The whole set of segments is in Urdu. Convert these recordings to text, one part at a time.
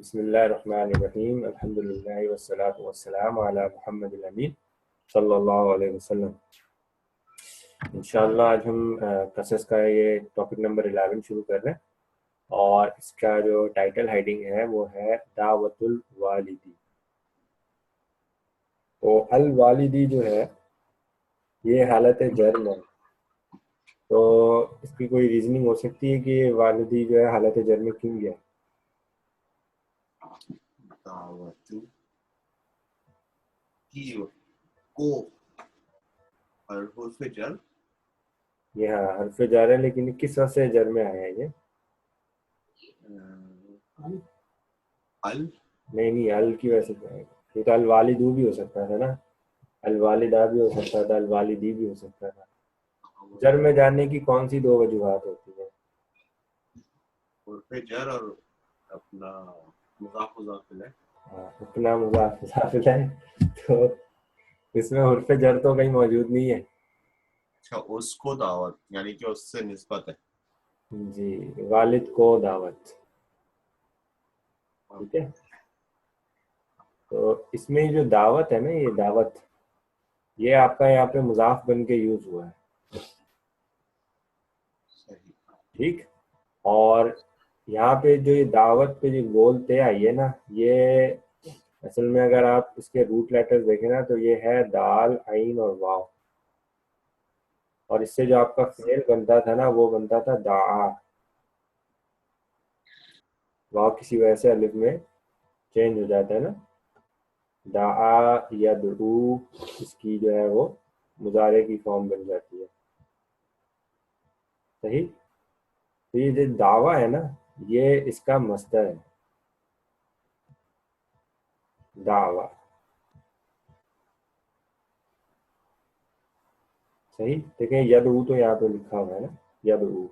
بسم اللہ الرحمن الرحیم الحمدللہ والصلاۃ والسلام علی محمد الامین صلی اللہ علیہ وسلم۔ انشاءاللہ آج ہم قصص کا یہ ٹاپک نمبر 11 شروع کر رہے ہیں، اور اس کا جو ٹائٹل ہیڈنگ ہے وہ ہے دعوت الوالدی۔ تو الوالدی جو ہے یہ حالت جرم ہے، تو اس کی کوئی ریزننگ ہو سکتی ہے کہ والدی جو ہے حالت جرم میں کیوں گیا؟ دعوت کی کو حرف جر، یہ ہاں حرف جر ہے، لیکن کس وجہ سے جر میں آیا ہے یہ؟ ال نہیں ال کی وجہ سے کیا ہے؟ یہ تو الوالدو بھی ہو سکتا تھا نا، الوالدہ بھی ہو سکتا تھا، الوالدی بھی ہو سکتا تھا۔ جر میں جانے کی کون سی دو وجوہات ہوتی ہیں؟ حرف جر اور اپنا مضاف مضاف الیہ۔ اپنا مضاف مضاف الیہ، تو اس میں حرف جر تو کہیں موجود نہیں ہے۔ اچھا، اس کو دعوت یعنی کہ اس سے نسبت ہے۔ جی، والد کو دعوت، ٹھیک ہے۔ تو اس میں جو دعوت ہے نا، یہ دعوت یہ آپ کا یہاں پہ مضاف بن کے یوز ہوا ہے، صحیح۔ ٹھیک۔ اور یہاں پہ جو یہ دعوت پہ جو گول تے آئی ہے نا، یہ اصل میں اگر آپ اس کے روٹ لیٹر دیکھیں نا تو یہ ہے دال عین اور واو، اور اس سے جو آپ کا فعل بنتا تھا نا وہ بنتا تھا دعا۔ واو کسی وجہ سے الف میں چینج ہو جاتا ہے نا، دعا یدعو، اس کی جو ہے وہ مضارع کی فارم بن جاتی ہے، صحیح۔ تو یہ جو دعویٰ ہے نا یہ اس کا مصدر ہے، دعویٰ، صحیح۔ دیکھیں یدعو تو یہاں پہ لکھا ہوا ہے نا، یدعو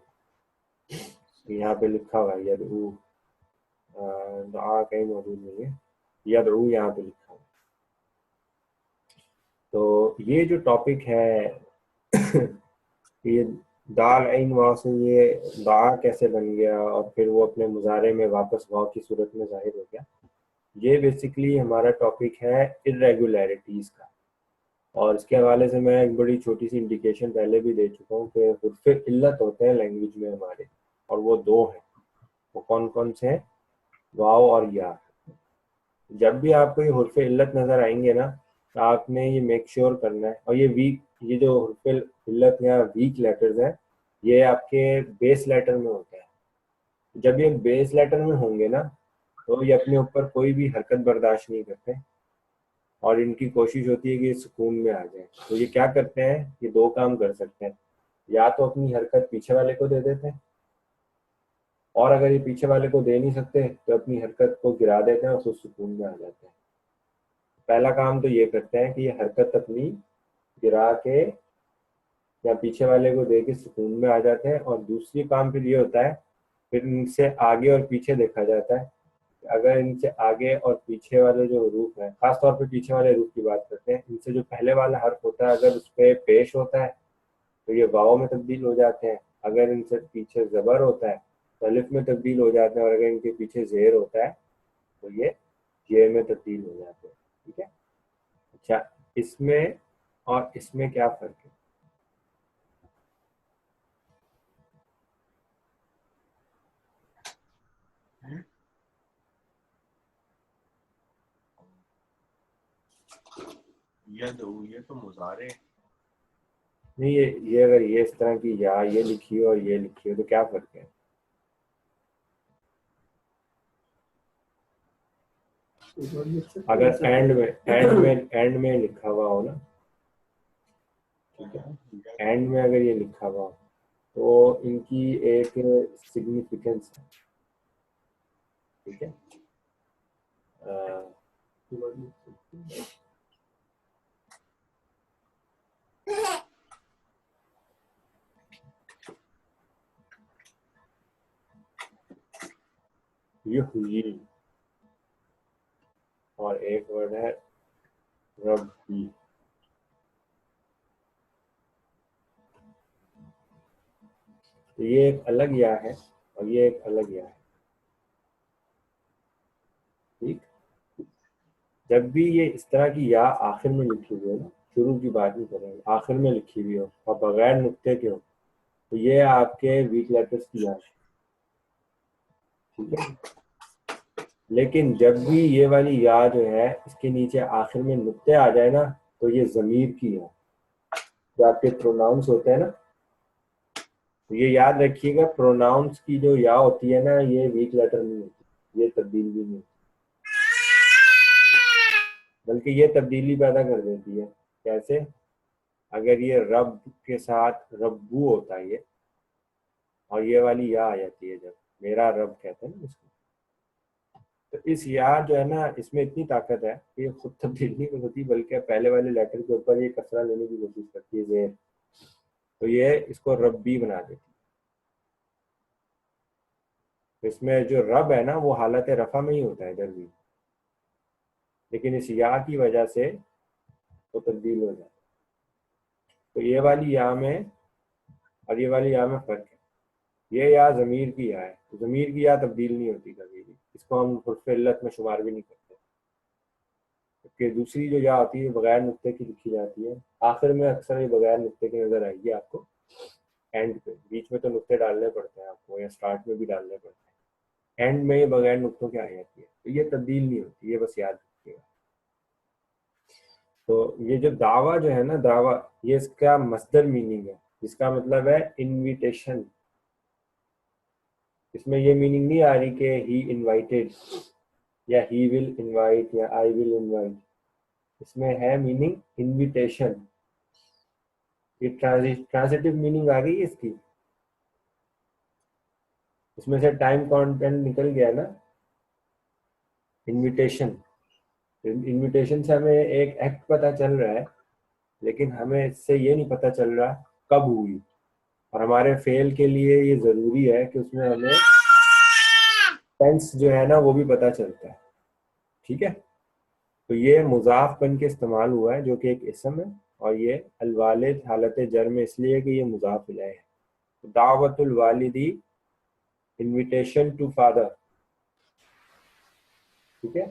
یہاں پہ لکھا ہوا ہے، یدعو، دعا کہیں موجود نہیں ہے، یدعو یہاں پہ لکھا ہوا ہے۔ تو یہ جو ٹاپک ہے یہ دال عین واو سے یہ دعا کیسے بن گیا اور پھر وہ اپنے مضارع میں واپس واو کی صورت میں ظاہر ہو گیا، یہ بیسیکلی ہمارا ٹاپک ہے irregularities کا۔ اور اس کے حوالے سے میں ایک بڑی چھوٹی سی انڈیکیشن پہلے بھی دے چکا ہوں کہ حرف علت ہوتے ہیں لینگویج میں ہمارے، اور وہ دو ہیں، وہ کون کون سے ہیں؟ واو اور یا۔ جب بھی آپ کو یہ حرف علت نظر آئیں گے نا تو آپ نے یہ میک شیور کرنا ہے، اور یہ ویک، یہ جو حرف علت یا ویک لیٹرز ہیں یہ آپ کے بیس لیٹر میں ہوتے ہیں۔ جب یہ بیس لیٹر میں ہوں گے نا تو یہ اپنے اوپر کوئی بھی حرکت برداشت نہیں کرتے، اور ان کی کوشش ہوتی ہے کہ یہ سکون میں آ جائیں۔ تو یہ کیا کرتے ہیں، یہ دو کام کر سکتے ہیں، یا تو اپنی حرکت پیچھے والے کو دے دیتے ہیں، اور اگر یہ پیچھے والے کو دے نہیں سکتے تو اپنی حرکت کو گرا دیتے ہیں اور پھر سکون میں آ جاتے ہیں۔ پہلا کام تو یہ کرتے ہیں کہ یہ حرکت اپنی گرا کے یا پیچھے والے کو دے کے سکون میں آ جاتے ہیں، اور دوسری کام پھر یہ ہوتا ہے، پھر ان سے آگے اور پیچھے دیکھا جاتا ہے۔ اگر ان سے آگے اور پیچھے والے جو حروف ہیں، خاص طور پہ پیچھے والے حروف کی بات کرتے ہیں، ان سے جو پہلے والا حرف ہوتا ہے اگر اس پہ پیش ہوتا ہے تو یہ واو میں تبدیل ہو جاتے ہیں، اگر ان سے پیچھے زبر ہوتا ہے تو الف میں تبدیل ہو جاتے ہیں، اور اگر ان کے پیچھے زیر ہوتا ہے تو یہ یہ میں تبدیل ہو جاتے ہیں، ٹھیک ہے۔ اچھا، اس میں اور اس میں کیا فرق ہے؟ یدعو یہ تو مضارع، نہیں، یہ اگر یہ اس طرح کی یا یہ لکھی ہو اور یہ لکھی ہو تو کیا فرق ہے؟ اگر اینڈ میں لکھا ہوا ہو نا، ٹھیک ہے، اینڈ میں اگر یہ لکھا ہوا ہو تو ان کی ایک سگنیفیکنس ہے، ٹھیک ہے۔ یحیی، اور ایک ورڈ ہے ربی۔ تو یہ ایک الگ یا ہے اور یہ ایک الگ یا ہے، جب بھی یہ اس طرح کی یا آخر میں لکھی ہوئی ہو نا، شروع کی بات نہیں کریں، آخر میں لکھی ہوئی ہو اور بغیر نقطے کے ہو، تو یہ آپ کے ویک لیٹرز کی یا ہے، ٹھیک ہے. لیکن جب بھی یہ والی یا جو ہے اس کے نیچے آخر میں نقطے آ جائے نا، تو یہ ضمیر کی ہے. جو آپ کے پروناؤنس ہوتے ہیں نا، تو یہ یاد رکھیے گا، پروناؤنس کی جو یا ہوتی ہے نا، یہ ویک لیٹر نہیں ہوتی، یہ تبدیل بھی نہیں ہوتی، بلکہ یہ تبدیلی پیدا کر دیتی ہے. کیسے؟ اگر یہ رب کے ساتھ ربو ہوتا ہے یہ، اور یہ والی یا آ جاتی ہے جب میرا رب کہتے ہیں نا اس کو، تو اس یا جو ہے نا اس میں اتنی طاقت ہے کہ یہ خود تبدیل نہیں ہوتی، بلکہ پہلے والے لیٹر کے اوپر یہ کسرہ لینے کی کوشش کرتی ہے زیر، تو یہ اس کو ربی بنا دیتی ہے. اس میں جو رب ہے نا وہ حالت رفع میں ہی ہوتا ہے ادھر بھی، لیکن اس یا کی وجہ سے وہ تبدیل ہو جاتا ہے. تو یہ والی یا میں اور یہ والی یا میں فرق ہے. یہ یا ضمیر کی یا ہے، ضمیر کی یا تبدیل نہیں ہوتی کبھی بھی، اس کو ہم حرف علت میں شمار بھی نہیں کرتے. کہ دوسری جو یا ہوتی ہے بغیر نقطے کی لکھی جاتی ہے، آخر میں اکثر یہ بغیر نقطے کی نظر آئے گی آپ کو، اینڈ پہ بیچ میں تو نقطے ڈالنے پڑتے ہیں آپ کو، یا اسٹارٹ میں بھی ڈالنے پڑتے ہیں، اینڈ میں یہ بغیر نقطوں کے آ جاتی ہے. تو یہ تبدیل نہیں ہوتی، یہ بس یاد رکھیے گا. تو یہ جو دعویٰ جو ہے نا، دعویٰ یہ اس کا مصدر میننگ ہے، جس کا مطلب ہے انویٹیشن. اس میں یہ میننگ نہیں آ رہی کہ ہی انوائٹیڈ یا ہی ول انوائٹ یا آئی ول انوائٹ. اس میں ہے میننگ انویٹیشن. یہ ٹرانزیٹیو میننگ آ گئی ہے اس کی. اس میں سے ٹائم کانٹینٹ نکل گیا نا، انویٹیشن. انویٹیشن سے ہمیں ایک ایکٹ پتہ چل رہا ہے، لیکن ہمیں اس سے یہ نہیں پتہ چل رہا کب ہوئی. اور ہمارے فعل کے لیے یہ ضروری ہے کہ اس میں ہمیں ٹینس جو ہے نا وہ بھی پتہ چلتا ہے. ٹھیک ہے. تو یہ مضاف بن کے استعمال ہوا ہے جو کہ ایک اسم ہے، اور یہ الوالد حالت جر میں اس لیے کہ یہ مضاف الیہ ہے. دعوت الوالدی، انویٹیشن ٹو فادر. ٹھیک ہے،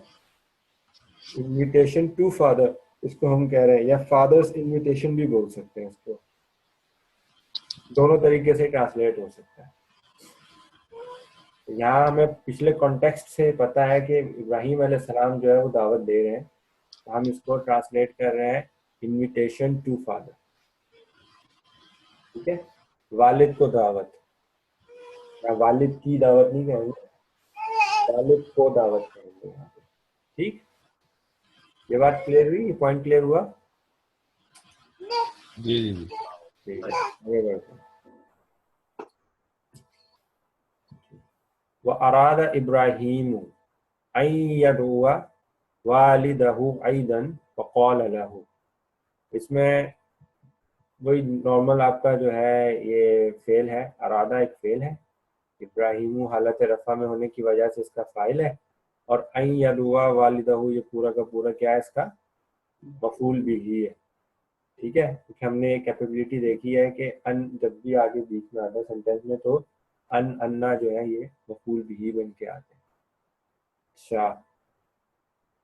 انویٹیشن ٹو فادر اس کو ہم کہہ رہے ہیں، یا فادرز انویٹیشن بھی بول سکتے ہیں اس کو. دونوں طریقے سے ٹرانسلیٹ ہو سکتا ہے. یہاں ہمیں پچھلے کانٹیکسٹ سے پتہ ہے کہ ابراہیم علیہ السلام جو ہے وہ دعوت دے رہے ہیں، تو ہم اس کو ٹرانسلیٹ کر رہے ہیں انویٹیشن ٹو فادر. ٹھیک ہے، والد کو دعوت، یا والد کی دعوت نہیں کہیں گے، والد کو دعوت کہیں گے یہاں پہ. ٹھیک، یہ بات کلیئر ہوئی، یہ پوائنٹ کلیئر ہوا؟ جی جی جی. ٹھیک ہے، آگے بڑھتے ہیں. وَأَرَادَ إِبْرَاهِيمُ أَن يَدْعُوَ وَالِدَهُ أَيْضًا فَقَالَ لَهُ. اس میں وہی نارمل آپ کا جو ہے یہ فعل ہے، ارادہ ایک فعل ہے، ابراہیم حالت رفع میں ہونے کی وجہ سے اس کا فاعل ہے، اور ان یدعو والدہ یہ پورا کا پورا کیا ہے، اس کا مفعول بھی ہی ہے. ٹھیک ہے، کیونکہ ہم نے کیپیبلٹی دیکھی ہے کہ ان جب بھی آگے بیچ میں آتا ہے سینٹینس میں تو انا جو ہے یہ مفعول بھی بن کے آتے ہیں. اچھا،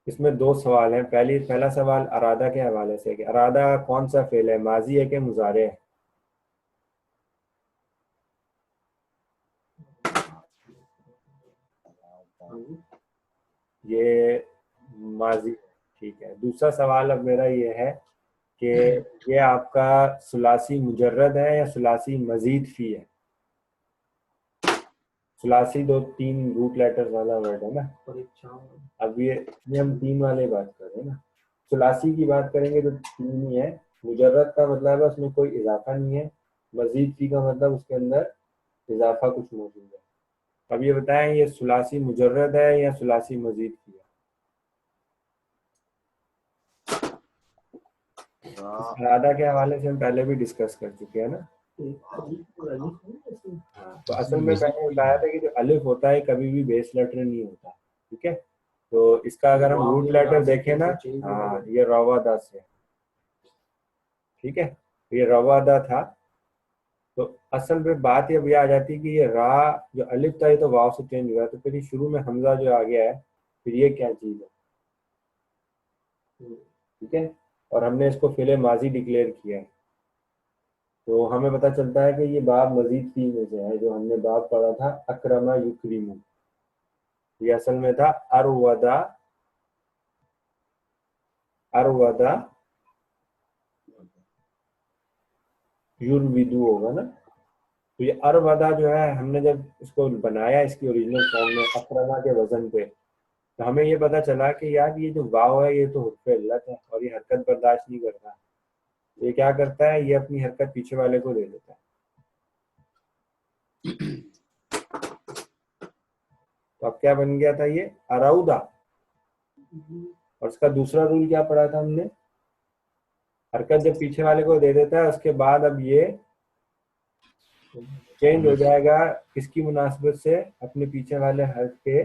اس میں دو سوال ہیں. پہلا سوال ارادہ کے حوالے سے کہ ارادہ کون سا فعل ہے، ماضی ہے کہ مضارع ہے؟ یہ ماضی. ٹھیک ہے. دوسرا سوال اب میرا یہ ہے کہ یہ آپ کا ثلاثی مجرد ہے یا ثلاثی مزید فی ہے؟ ثلاثی دو تین روٹ لیٹرز والا ورڈ ہے نا. اب یہ ہم تین والے بات کر رہے ہیں نا. ثلاثی کی بات کریں گے تو تین ہی ہے. مجرد کا مطلب ہے اس میں کوئی اضافہ نہیں ہے، مزید فی کا مطلب اس کے اندر اضافہ کچھ موجود ہے. اب یہ بتائیں یہ ثلاثی مجرد ہے یا ثلاثی مزید فی ہے؟ ارادہ کے حوالے سے ہم پہلے بھی ڈسکس کر چکے ہیں نا. تو اصل میں نے بتایا تھا کہ جو الف ہوتا ہے کبھی بھی بیس لیٹر نہیں ہوتا. ٹھیک ہے، تو اس کا اگر ہم روٹ لیٹر دیکھیں نا، ہاں یہ روا سے. ٹھیک ہے، یہ روا تھا. تو اصل میں بات یہ ابھی آ جاتی ہے کہ یہ را جو الف تھا یہ تو واو سے چینج ہوا ہے، تو پھر یہ شروع میں حمزہ جو آ گیا ہے، پھر یہ کیا چیز ہے؟ ٹھیک ہے, اور ہم نے اس کو فعل ماضی ڈکلیئر کیا ہے, تو ہمیں پتہ چلتا ہے کہ یہ باب مزید فی میں سے ہے. جو ہم نے باب پڑھا تھا اکرما یکرمو, یہ اصل میں تھا ارودا یرویدو ہوگا نا. تو یہ ارودا جو ہے ہم نے جب اس کو بنایا اس کی اوریجنل فارم میں اکرما کے وزن پہ, تو ہمیں یہ پتا چلا کہ یار یہ جو واو ہے یہ تو حرف علت ہے اور یہ حرکت برداشت نہیں کرتا. یہ کیا کرتا ہے, یہ اپنی حرکت پیچھے والے کو دے دیتا ہے. تو اب کیا بن گیا تھا یہ اراؤدا, اور اس کا دوسرا رول کیا پڑھا تھا ہم نے, حرکت جب پیچھے والے کو دے دیتا ہے اس کے بعد اب یہ چینج ہو جائے گا کس کی مناسبت سے, اپنے پیچھے والے حرف کے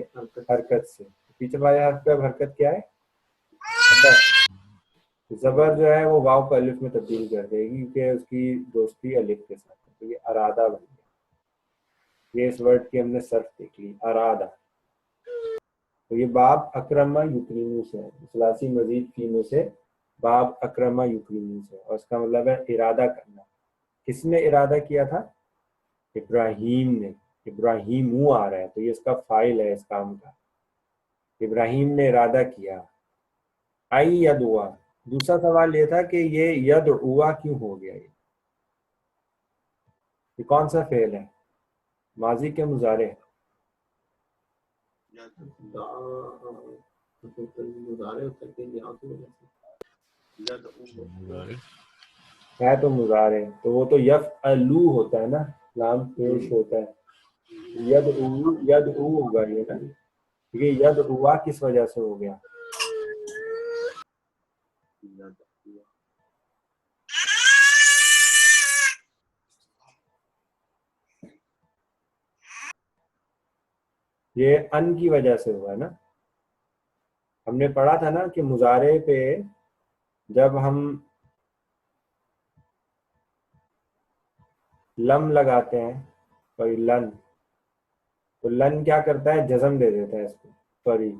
حرکت سے. پیچھے والے حرف پہ اب حرکت کیا ہے, زبر جو ہے وہ واو کو الف میں تبدیل کر دے گی کیونکہ اس کی دوستی الف کے ساتھ ہے. تو یہ ارادہ بن گیا. یہ اس ورڈ کی ہم نے صرف دیکھ لی, ارادہ. تو یہ باب اکرما یکرمو سے ہے, ثلاثی مزید فی میں سے باب اکرما یکرمو سے, اور اس کا مطلب ہے ارادہ کرنا. کس نے ارادہ کیا تھا, ابراہیم نے. ابراہیم آ رہا ہے تو یہ اس کا فاعل ہے اس کام کا. ابراہیم نے ارادہ کیا. آئی یدعا, دوسرا سوال یہ تھا کہ یہ یدعوا کیوں ہو گیا, یہ کون سا فعل ہے, ماضی کے مضارع؟ ہے تو مضارع, تو وہ تو یفعلو ہوتا ہے نا, لام پیش ہوتا ہے. یدعو ہوگا یہ نا, یہ یدعوا کس وجہ سے ہو گیا, یہ ان کی وجہ سے ہوا ہے نا. ہم نے پڑھا تھا نا کہ مضارع پہ جب ہم لم لگاتے ہیں, کوئی لن, تو لن کیا کرتا ہے, جزم دے دیتا ہے اس کو, سوری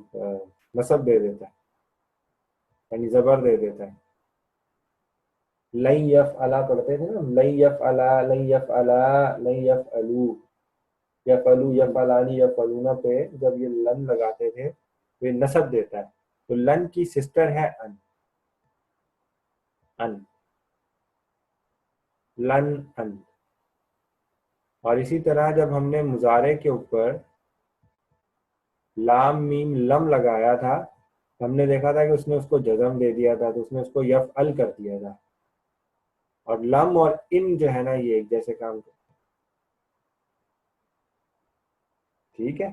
نصب دے دیتا ہے, یعنی زبر دے دیتا ہے. لن یفعلا پڑھتے تھے نا, لن یفعلا, لن یفعلا, لن یفعلو, یفعلو, یفعلانی, یفعلونا پہ جب یہ لن لگاتے تھے تو یہ نصب دیتا ہے. تو لن کی سسٹر ہے ان, ان, لن ان. اور اسی طرح جب ہم نے مضارع کے اوپر لام میم لم لگایا تھا, ہم نے دیکھا تھا کہ اس نے اس کو جزم دے دیا تھا, تو اس نے اس کو یفعل کر دیا تھا. اور لم اور ان جو ہے نا یہ ایک جیسے کام کرتے ہیں. ٹھیک ہے,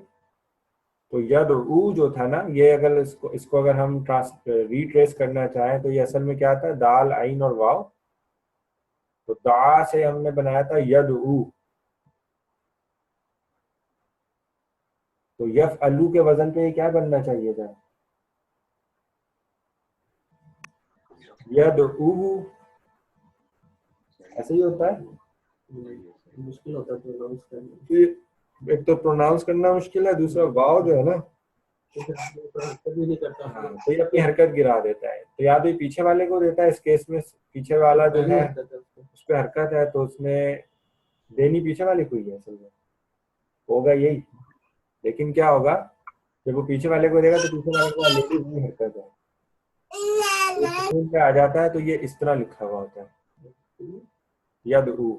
تو یدعو جو تھا نا, یہ اگر اس کو اگر ہم ریٹریس کرنا چاہیں تو یہ اصل میں کیا تھا, دال عین اور واو. تو دعا سے ہم نے بنایا تھا یدعو, تو یفعلو کے وزن پہ یہ کیا بننا چاہیے تھا, یدعو. ایسے ہی ہوتا ہے, مشکل ہوتا ہے. ایک تو پروناؤنس کرنا مشکل ہے, دوسرا واو جو ہے نا تو یہ اپنی حرکت گرا دیتا ہے. تو یا تو یہ پیچھے والے کو دیتا ہے, اس کیس میں پیچھے والا جو ہے اس پہ حرکت ہے تو اس نے دینی پیچھے والے کو ہی ہے, اصل میں ہوگا یہی. لیکن کیا ہوگا, جب وہ پیچھے والے کو دے گا تو پیچھے والے کو آلریڈی وہی حرکت ہے, پہ آ جاتا ہے. تو یہ اس طرح لکھا ہوا ہوتا ہے یدعو.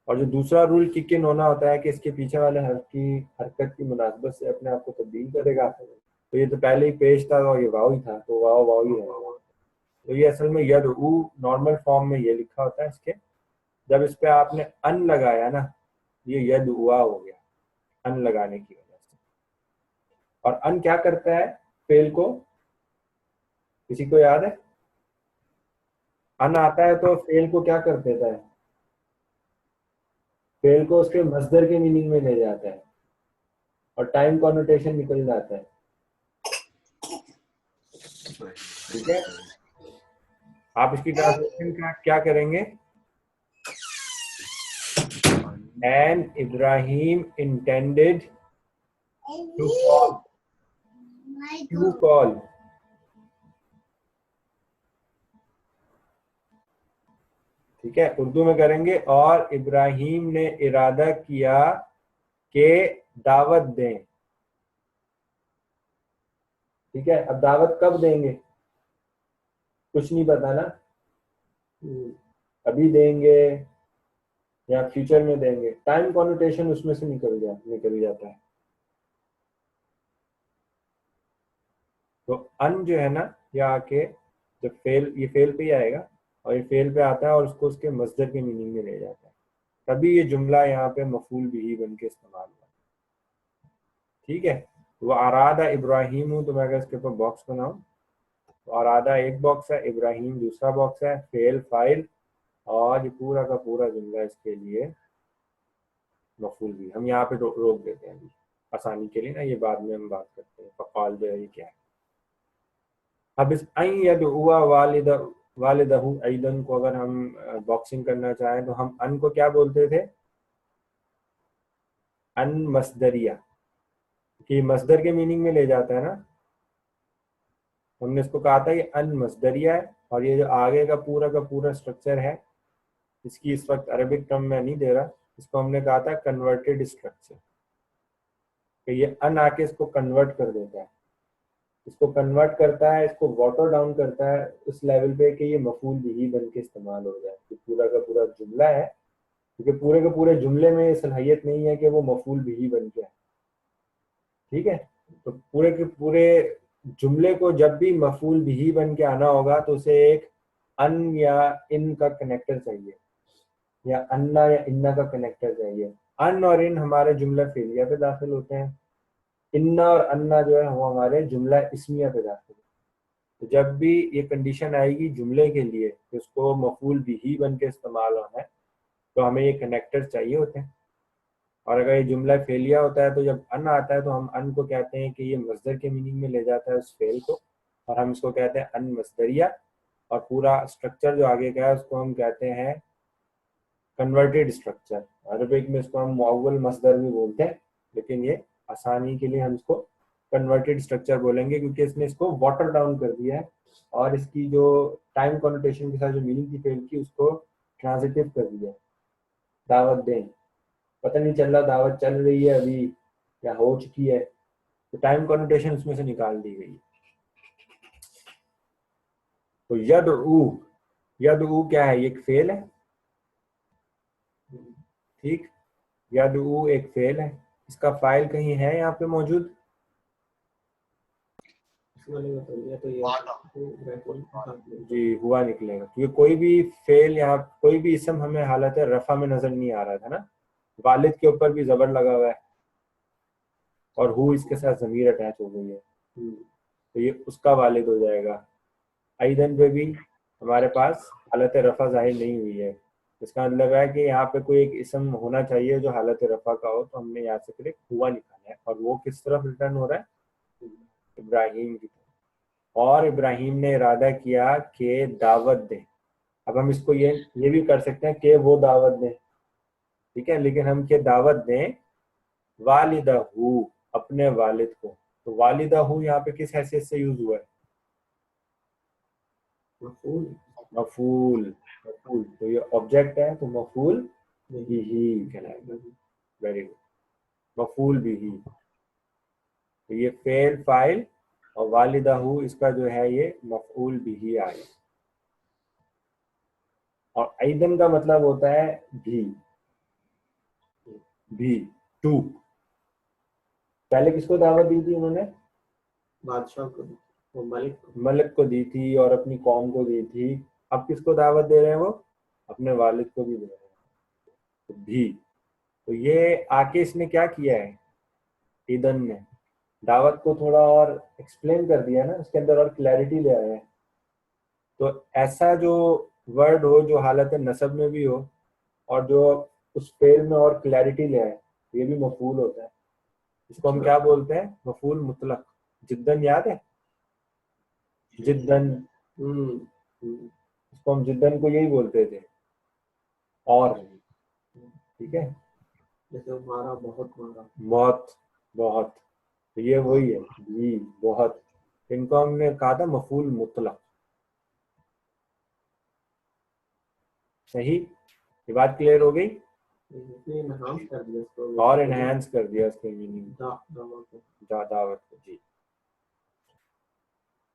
اور جو دوسرا رول کک ان ہونا ہوتا ہے کہ اس کے پیچھے والے حرف کی حرکت کی مناسبت سے اپنے آپ کو تبدیل کرے گا. تو یہ تو پہلے ہی پیش تھا اور یہ واو ہی تھا, تو واو واو ہی ہے. تو یہ اصل میں یدعو نارمل فارم میں یہ لکھا ہوتا ہے اس کے. جب اس پہ آپ نے ان لگایا نا, یہ یدعوا ہو گیا ان لگانے کی وجہ سے. اور ان کیا کرتا ہے فعل کو, کسی کو یاد ہے, ان آتا ہے تو فعل کو کیا کر دیتا ہے, فعل کو اس کے مصدر کے میننگ میں لے جاتا ہے اور ٹائم کونوٹیشن نکل جاتا ہے. ٹھیک ہے, آپ اس کی ٹرانسلیشن کیا کریں گے, and Ibrahim intended to call ٹھیک ہے, اردو میں کریں گے. اور ابراہیم نے ارادہ کیا کہ دعوت دیں. ٹھیک ہے, اب دعوت کب دیں گے کچھ نہیں پتا نا, ابھی دیں گے یا فیوچر میں دیں گے. ٹائم کونوٹیشن اس میں سے نکل جاتا ہے. تو ان جو ہے نا یہ آ کے جب یہ فیل پہ ہی آئے گا, اور یہ فیل پہ آتا ہے اور اس کو اس کے مصدر کے میننگ میں لے جاتا ہے, تبھی یہ جملہ یہاں پہ مفعول بھی بن کے استعمال ہوا. ٹھیک ہے, وہ ارادہ ابراہیم ہوں, تو میں اگر اس کے اوپر باکس بناؤں تو ارادہ ایک باکس ہے, ابراہیم دوسرا باکس ہے, فعل فاعل, اور یہ پورا کا پورا جملہ اس کے لیے مفعول بھی. ہم یہاں پہ روک دیتے ہیں ابھی آسانی کے لیے نا, یہ بعد میں ہم بات کرتے ہیں. فقال جو ہے یہ کیا ہے. اب اس این یدعو والدہ ایدن کو اگر ہم باکسنگ کرنا چاہیں تو ہم ان کو کیا بولتے تھے, ان مصدریہ, کہ مصدر کے میننگ میں لے جاتا ہے نا. ہم نے اس کو کہا تھا یہ ان مصدریہ ہے, اور یہ جو آگے کا پورا اسٹرکچر ہے, اس کی اس وقت عربک ٹرم میں نہیں دے رہا, اس کو ہم نے کہا تھا کنورٹڈ اسٹرکچر, کہ یہ ان آ کے اس کو کنورٹ کر دیتا ہے, اس کو کنورٹ کرتا ہے, اس کو واٹر ڈاؤن کرتا ہے اس لیول پہ کہ یہ مفعول بھی بن کے استعمال ہو جائے. یہ پورا کا پورا جملہ ہے, کیونکہ پورے کے پورے جملے میں یہ صلاحیت نہیں ہے کہ وہ مفعول بھی بن کے آئے. ٹھیک ہے, تو پورے کے پورے جملے کو جب بھی مفعول بھی بن کے آنا ہوگا تو اسے ایک ان یا ان کا کنیکٹر چاہیے, یا انا یا انا کا کنیکٹر چاہیے. ان اور ان ہمارے جملہ فعلیہ پہ داخل ہوتے ہیں, انا اور انا جو ہے وہ ہمارے جملہ اسمیہ پہ داخل ہے. تو جب بھی یہ کنڈیشن آئے گی جملے کے لیے کہ اس کو مفعول بھی بن کے استعمال ہونا ہے, تو ہمیں یہ کنیکٹر چاہیے ہوتے ہیں. اور اگر یہ جملہ فعلیہ ہوتا ہے تو جب ان آتا ہے تو ہم ان کو کہتے ہیں کہ یہ مصدر کے میننگ میں لے جاتا ہے اس فعل کو, اور ہم اس کو کہتے ہیں ان مصدریہ. اور پورا اسٹرکچر جو آگے کا ہے اس کو ہم کہتے ہیں کنورٹڈ اسٹرکچر. عربک میں اس کو ہم معول مصدر بھی بولتے ہیں, لیکن یہ آسانی کے لیے ہم اس کو کنورٹڈ اسٹرکچر بولیں گے, کیونکہ اس نے اس کو واٹر ڈاؤن کر دیا ہے, اور اس کی جو ٹائم کونوٹیشن کے ساتھ جو میننگ تھی فعل کی اس کو ٹرانزٹیو کر دیا. دعوت دیں, پتہ نہیں چل رہا دعوت چل رہی ہے ابھی یا ہو چکی ہے, تو ٹائم کونوٹیشن اس میں سے نکال دی گئی. تو یدعو کیا ہے, یہ ایک فعل ہے. ٹھیک, یدعو ایک فعل ہے, اس کا فاعل کہیں ہے یہاں پہ موجود؟ جی ہوا نکلے گا, کیونکہ کوئی بھی فعل یہاں کوئی بھی اسم ہمیں حالت رفع میں نظر نہیں آ رہا تھا نا. والد کے اوپر بھی زبر لگا ہوا ہے, اور ہو اس کے ساتھ ضمیر اٹیچ ہو گئی ہے, تو یہ اس کا والد ہو جائے گا. ایدن پہ بھی ہمارے پاس حالت رفع ظاہر نہیں ہوئی ہے, اس کا مطلب ہے کہ یہاں پہ کوئی ایک اسم ہونا چاہیے جو حالت رفع کا ہو, تو ہم نے یہاں سے پھر ایک ہوا نکالا ہے, اور وہ کس طرف ریٹرن ہو رہا ہے, ابراہیم کی طرف. اور ابراہیم نے ارادہ کیا کہ دعوت دیں. اب ہم اس کو یہ بھی کر سکتے ہیں کہ وہ دعوت دیں, ٹھیک ہے, لیکن ہم کہ دعوت دیں والدہ اپنے والد کو. تو والدہ یہاں پہ کس حیثیت سے یوز ہوا ہے, مفعول. تو یہ آبجیکٹ ہے تو مفعول بھی کہلائے گا. ویری گڈ, مفعول بھی. تو یہ فعل فاعل اور والدہ اس کا جو ہے یہ مفعول بھی آئے. اور ایدن کا مطلب ہوتا ہے بھی ٹو. پہلے کس کو دعوت دی تھی انہوں نے, بادشاہ کو, ملک کو دی تھی اور اپنی قوم کو دی تھی. اب کس کو دعوت دے رہے ہیں, وہ اپنے والد کو بھی دے رہے ہیں بھی. تو یہ آ کے اس نے کیا کیا ہے, ایدن میں دعوت کو تھوڑا اور ایکسپلین کر دیا نا, اس کے اندر اور کلیئرٹی لے آیا ہے. تو ایسا جو ورڈ ہو جو حالت نصب میں بھی ہو اور جو اس فعل میں اور کلیئرٹی لے آئے, یہ بھی مفعول ہوتا ہے. اس کو ہم کیا بولتے ہیں, مفعول مطلق. جدن یاد ہے, جدن, اس کو ہم جدن کو یہی بولتے تھے, اور ٹھیک ہے, جیسے مارا, بہت مارا, بہت بہت. تو یہ وہی ہے جی بہت. ان کو ہم نے کہا تھا مفعول مطلق. صحیح, یہ بات کلیئر ہو گئی, انہانس کر دیا اس کو, اور انہینس کر دیا اس کے میننگ دعوت کو. دعوت کو. جی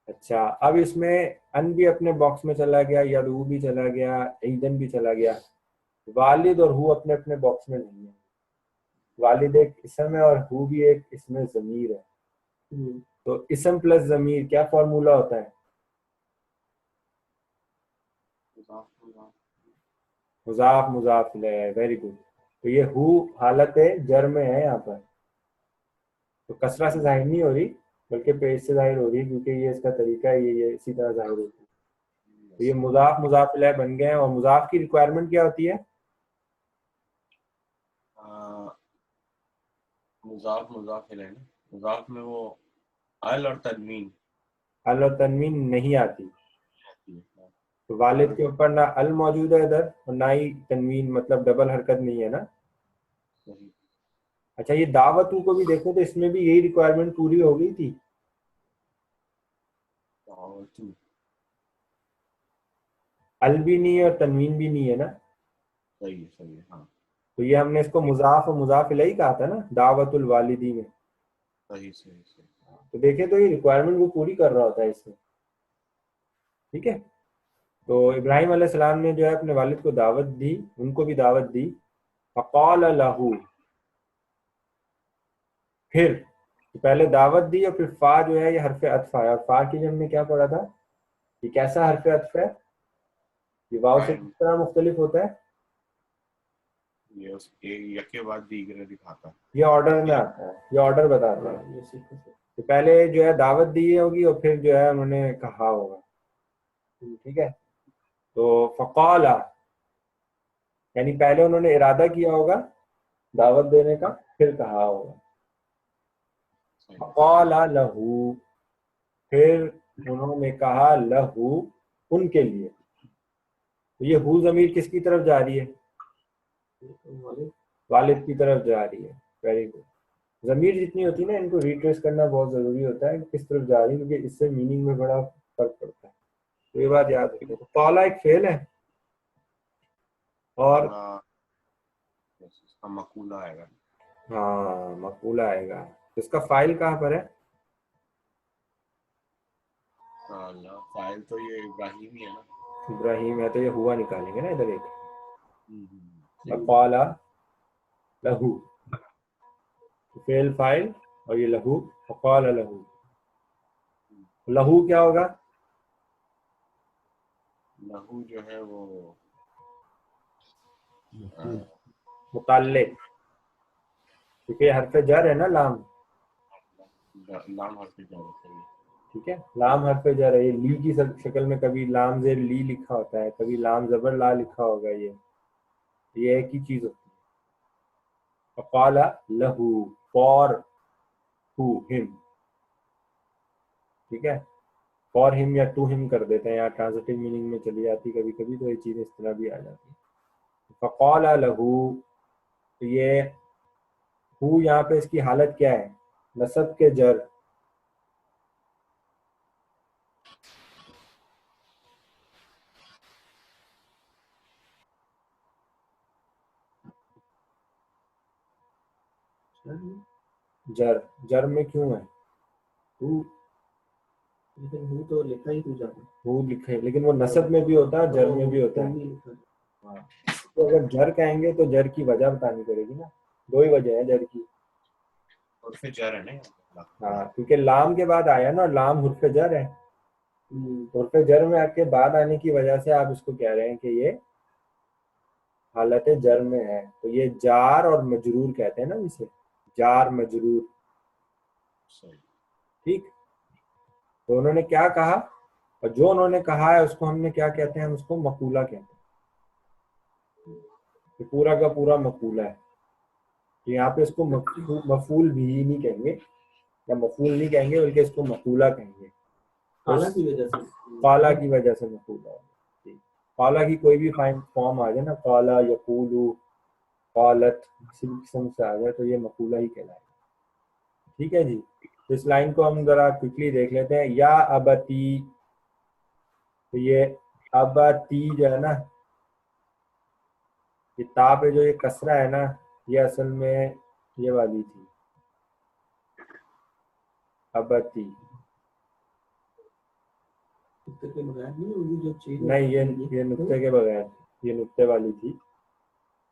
اچھا, اب اس میں ان بھی اپنے باکس میں چلا گیا, یدعو بھی چلا گیا, عیدن بھی چلا گیا. والد اور ہو اپنے اپنے باکس میں نہیں ہے. والد ایک اسم ہے اور ہو بھی ایک اسم ضمیر ہے. تو اسم پلس ضمیر کیا فارمولا ہوتا ہے؟ مضاف مضاف الیہ. Very good. تو یہ ہو حالت جر میں ہے یہاں پر, تو کسرہ سے ظاہر نہیں ہو رہی بلکہ پیش سے ظاہر ہو رہی ہے, کیونکہ یہ اس کا طریقہ ہے, یہ اسی طرح ظاہر ہوتی ہے. تو یہ مضاف مضاف الیہ بن گئے ہیں. اور مضاف کی ریکوائرمنٹ کیا ہوتی ہے؟ مضاف مضاف الیہ, مضاف میں وہ ال اور تنوین, ال اور تنوین نہیں آتی. تو والد کے اوپر نہ ال موجود ہے ادھر اور نہ ہی تنوین, مطلب ڈبل حرکت نہیں ہے نا. اچھا, یہ دعوتوں کو بھی دیکھو تو اس میں بھی یہی ریکوائرمنٹ پوری ہو گئی تھی. ال بھی نہیں ہے اور تنوین بھی نہیں ہے نا. صحیح صحیح, ہاں تو یہ ہم نے اس کو مضاف و مضاف الیہ کہا تھا نا دعوت الوالدی میں. صحیح صحیح صحیح. تو دیکھیں تو یہ ریکوائرمنٹ وہ پوری کر رہا ہوتا ہے اس میں. ٹھیک ہے. تو ابراہیم علیہ السلام نے جو ہے اپنے والد کو دعوت دی, ان کو بھی دعوت دی. فقال لہو, پھر پہلے دعوت دی اور پھر فا جو ہے یہ حرف عطف آیا. اور فا کی جو ہم نے کیا پڑھا تھا, یہ کیسا حرف عطف ہے؟ یہ واو سے کس طرح مختلف ہوتا ہے؟ یہ اس یک کے بعد دیگر دکھاتا ہے, یہ آرڈر میں آتا ہے, یہ آرڈر بتاتا ہے. تو پہلے جو ہے دعوت دی ہوگی اور پھر جو ہے انہوں نے کہا ہوگا. ٹھیک ہے. تو فقال یعنی پہلے انہوں نے ارادہ کیا ہوگا دعوت دینے کا, پھر کہا ہوگا. فقال لہو, پھر انہوں نے کہا لہو, ان کے لیے. تو یہ ہو ضمیر کس کی طرف جا رہی ہے؟ والد کی طرف جا رہی ہے. Very good. ضمیر جتنی ہوتی ہے نا ان کو ریٹریس کرنا بہت ضروری ہوتا ہے کہ کس طرف جا رہی ہے, کیونکہ اس سے میننگ میں بڑا فرق پڑتا ہے. تو یہ بات یاد رکھیں. تو قالا ایک فعل ہے اور اس کا مقولہ آئے گا. ہاں مقولہ آئے گا. اس کا فائل کہاں پر ہے؟ فائل تو یہ ابراہیم ہی ہے نا. ابراہیم ہے تو یہ ہوا نکالیں گے نا ادھر ایک. قالا لہو, فعل فائل اور یہ لہو. فقال لہو, لہو کیا ہوگا؟ لہو جو ہے وہ متعلق, کیونکہ حرف جر ہے نا لام. لام حرف جر ہے. ٹھیک ہے, لام حرف جر ہے. یہ لی کی شکل میں کبھی لام زیر لی لکھا ہوتا ہے, کبھی لام زبر لا لکھا ہوگا. یہ ایک ہی چیز ہوتی ہے. فقال لہو, فار ہو ہم. ٹھیک ہے, فار ہم یا ٹو ہم کر دیتے ہیں, یا ٹرانزٹیو میننگ میں چلی جاتی کبھی کبھی, تو یہ چیزیں اس طرح بھی آ جاتی ہیں. فقال لہو, تو یہ ہو یہاں پہ اس کی حالت کیا ہے؟ نصب کے جر. جر, جر میں کیوں ہے ہو؟ لیکن ہو تو لکھا ہی تو جاتا ہے. ہو لکھے, لیکن وہ نصب میں بھی ہوتا ہے, جر میں بھی ہوتا ہے. ہاں, تو اگر جر کہیں گے تو جر کی وجہ بتانی پڑے گی نا. دو ہی وجہ ہے جر کی. حرف جر ہے نا. ہاں, کیونکہ لام کے بعد آیا نا, اور لام حرف جر ہے. حرف جر میں آپ کے بعد آنے کی وجہ سے آپ اس کو کہہ رہے ہیں کہ یہ حالت جر میں ہے. تو یہ جار اور مجرور کہتے ہیں نا اسے, جار مجرور. ٹھیک. تو انہوں نے کیا کہا, اور جو انہوں نے کہا ہے اس کو ہم نے کیا کہتے ہیں, ہم اس کو مقولہ کہتے ہیں. یہ پورا کا پورا مقولہ ہے. یہاں پہ اس کو مفعول بھی نہیں کہیں گے, یا مفعول نہیں کہیں گے بلکہ اس کو مقولہ کہیں گے. قالا کی وجہ سے, قالا کی وجہ سے مقولہ ہے. قالا کی کوئی بھی فارم آ جائے نا, قالا, یقولو, قالت, کسی بھی قسم سے آ جائے تو یہ مقولہ ہی کہلائے گا. ٹھیک ہے جی. تو اس لائن کو ہم ذرا کوئکلی دیکھ لیتے ہیں. یا ابتی, تو یہ ابتی جو ہے نا یہ تا پہ جو یہ کسرہ ہے نا یہ اصل میں یہ والی تھی ابتی، نقطے کے بغیر نہیں ہوگی جو چینج نہیں یہ نقطے کے بغیر، یہ نقطے والی تھی.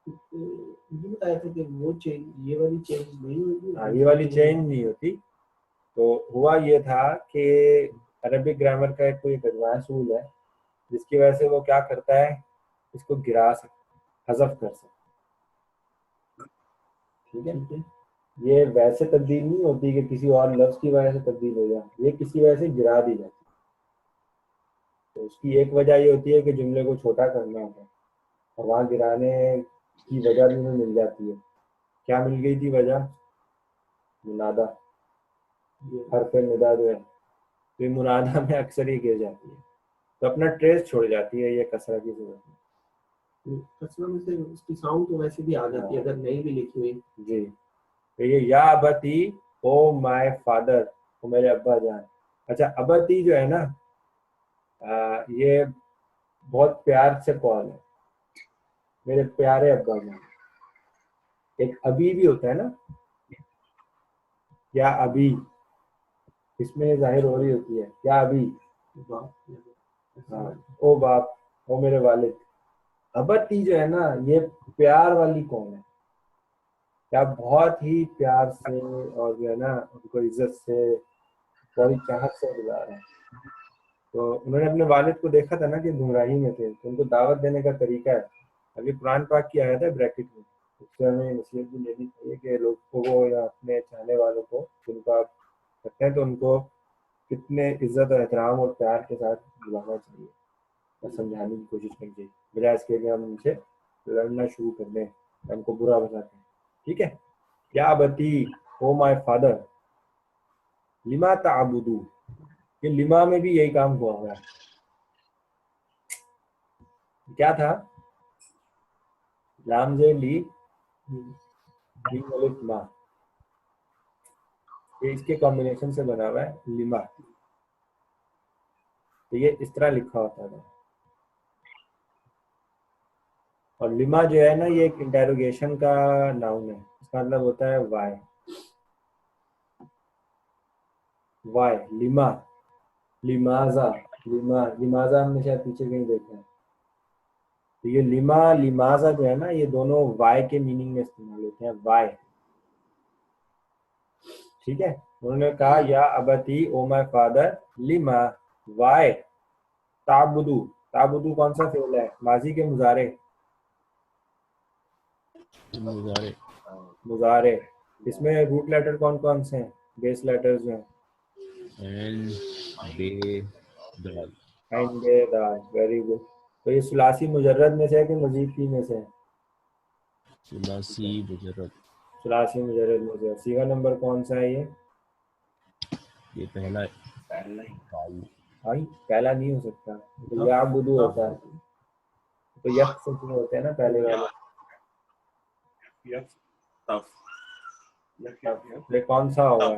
یہ بتایا تھا کہ وہ چینج یہ والی چینج نہیں ہوگی. ہاں یہ والی چینج نہیں ہوتی. تو ہوا یہ تھا کہ عربک گرامر کا ایک کوئی اصول ہے جس کی وجہ سے وہ کیا کرتا ہے، اس کو گرا سکتا، حذف کر سکتا. ٹھیک ہے، یہ ویسے تبدیل نہیں ہوتی کہ کسی اور لفظ کی وجہ سے تبدیل ہو جائے، یہ کسی وجہ سے گرا دی جاتی. تو اس کی ایک وجہ یہ ہوتی ہے کہ جملے کو چھوٹا کرنا ہوتا ہے، اور وہاں گرانے کی وجہ بھی ہمیں مل جاتی ہے. کیا مل گئی تھی وجہ؟ منادہ، حرف ندا جو ہے، تو یہ منادہ میں اکثر ہی گر جاتی ہے، تو اپنا ٹریس چھوڑ جاتی ہے یہ کسرہ کی صورت میں. کسرہ میں سے اس کی ساؤنڈ تو ویسے بھی آ جاتی ہے اگر نہیں بھی لکھی ہوئی. جی، تو یہ یا ابتی او مائی فادر، او میرے ابا جان. اچھا ابتی جو ہے نا یہ بہت پیار سے کال ہے، میرے پیارے ابا جان. ایک ابھی بھی ہوتا ہے نا، یا ابھی، اس میں ظاہر ہو رہی ہوتی ہے یا ابھی، ہاں او باپ، او میرے والد. ابتی جو ہے نا یہ پیار والی قوم ہے، کیا بہت ہی پیار سے اور جو ہے نا ان کو عزت سے بڑی چاہت سے بلا رہے ہیں. تو انہوں نے اپنے والد کو دیکھا تھا نا کہ گمراہی میں تھے، تو ان کو دعوت دینے کا طریقہ ہے. ابھی قرآن پاک کی آیت ہے بریکٹ میں، اس سے ہمیں نصیحت بھی لینی چاہیے کہ لوگوں کو یا اپنے چاہنے والوں کو جن کو آپ کرتے ہیں تو ان کو کتنے عزت اور احترام اور پیار کے ساتھ بلانا چاہیے اور سمجھانے کی کوشش کرنی چاہیے، بجائے اس کے کہ ہم ان سے لڑنا شروع کر دیں، ہم کو برا بتاتے ہیں. ٹھیک ہے، یا ابتی او مائی فادر لما تعبدو، یہ لما میں بھی یہی کام ہوا ہوا ہے. کیا تھا؟ لام زے لی الف ما، یہ اس کے کمبینیشن سے بنا ہوا ہے لما. تو یہ اس طرح لکھا ہوتا تھا. اور لما جو ہے نا یہ ایک انٹیروگیشن کا ناؤن ہے، اس کا مطلب ہوتا ہے وائی. وائی لما، لماذا، لماذا ہم نے شاید پیچھے کہیں دیکھا ہے. تو یہ لما لماذا جو ہے نا یہ دونوں وائی کے میننگ میں استعمال ہوتے ہیں، وائی. ٹھیک ہے، انہوں نے کہا یا ابتی او مائی فادر لما، وائی تعبدو. تعبدو کون سا فعل ہے؟ ماضی کے مضارع، مضارع. اس میں روٹ لیٹر کون کون سے ہیں؟ بیس لیٹر جو ہیں ویری گڈ. تو یہ ثلاثی مجرد میں سے ہے کہ مزید کی میں سے ہے؟ ثلاثی مجرد. ثلاثی مجرد میں سے. صیغہ نمبر کون سا ہے یہ پہلا ہے. پہلا نہیں ہو سکتا، تو یا بدو ہوتا ہے، تو یک سے شروع ہوتے ہیں نا پہلے والے. یہ کون سا ہوگا؟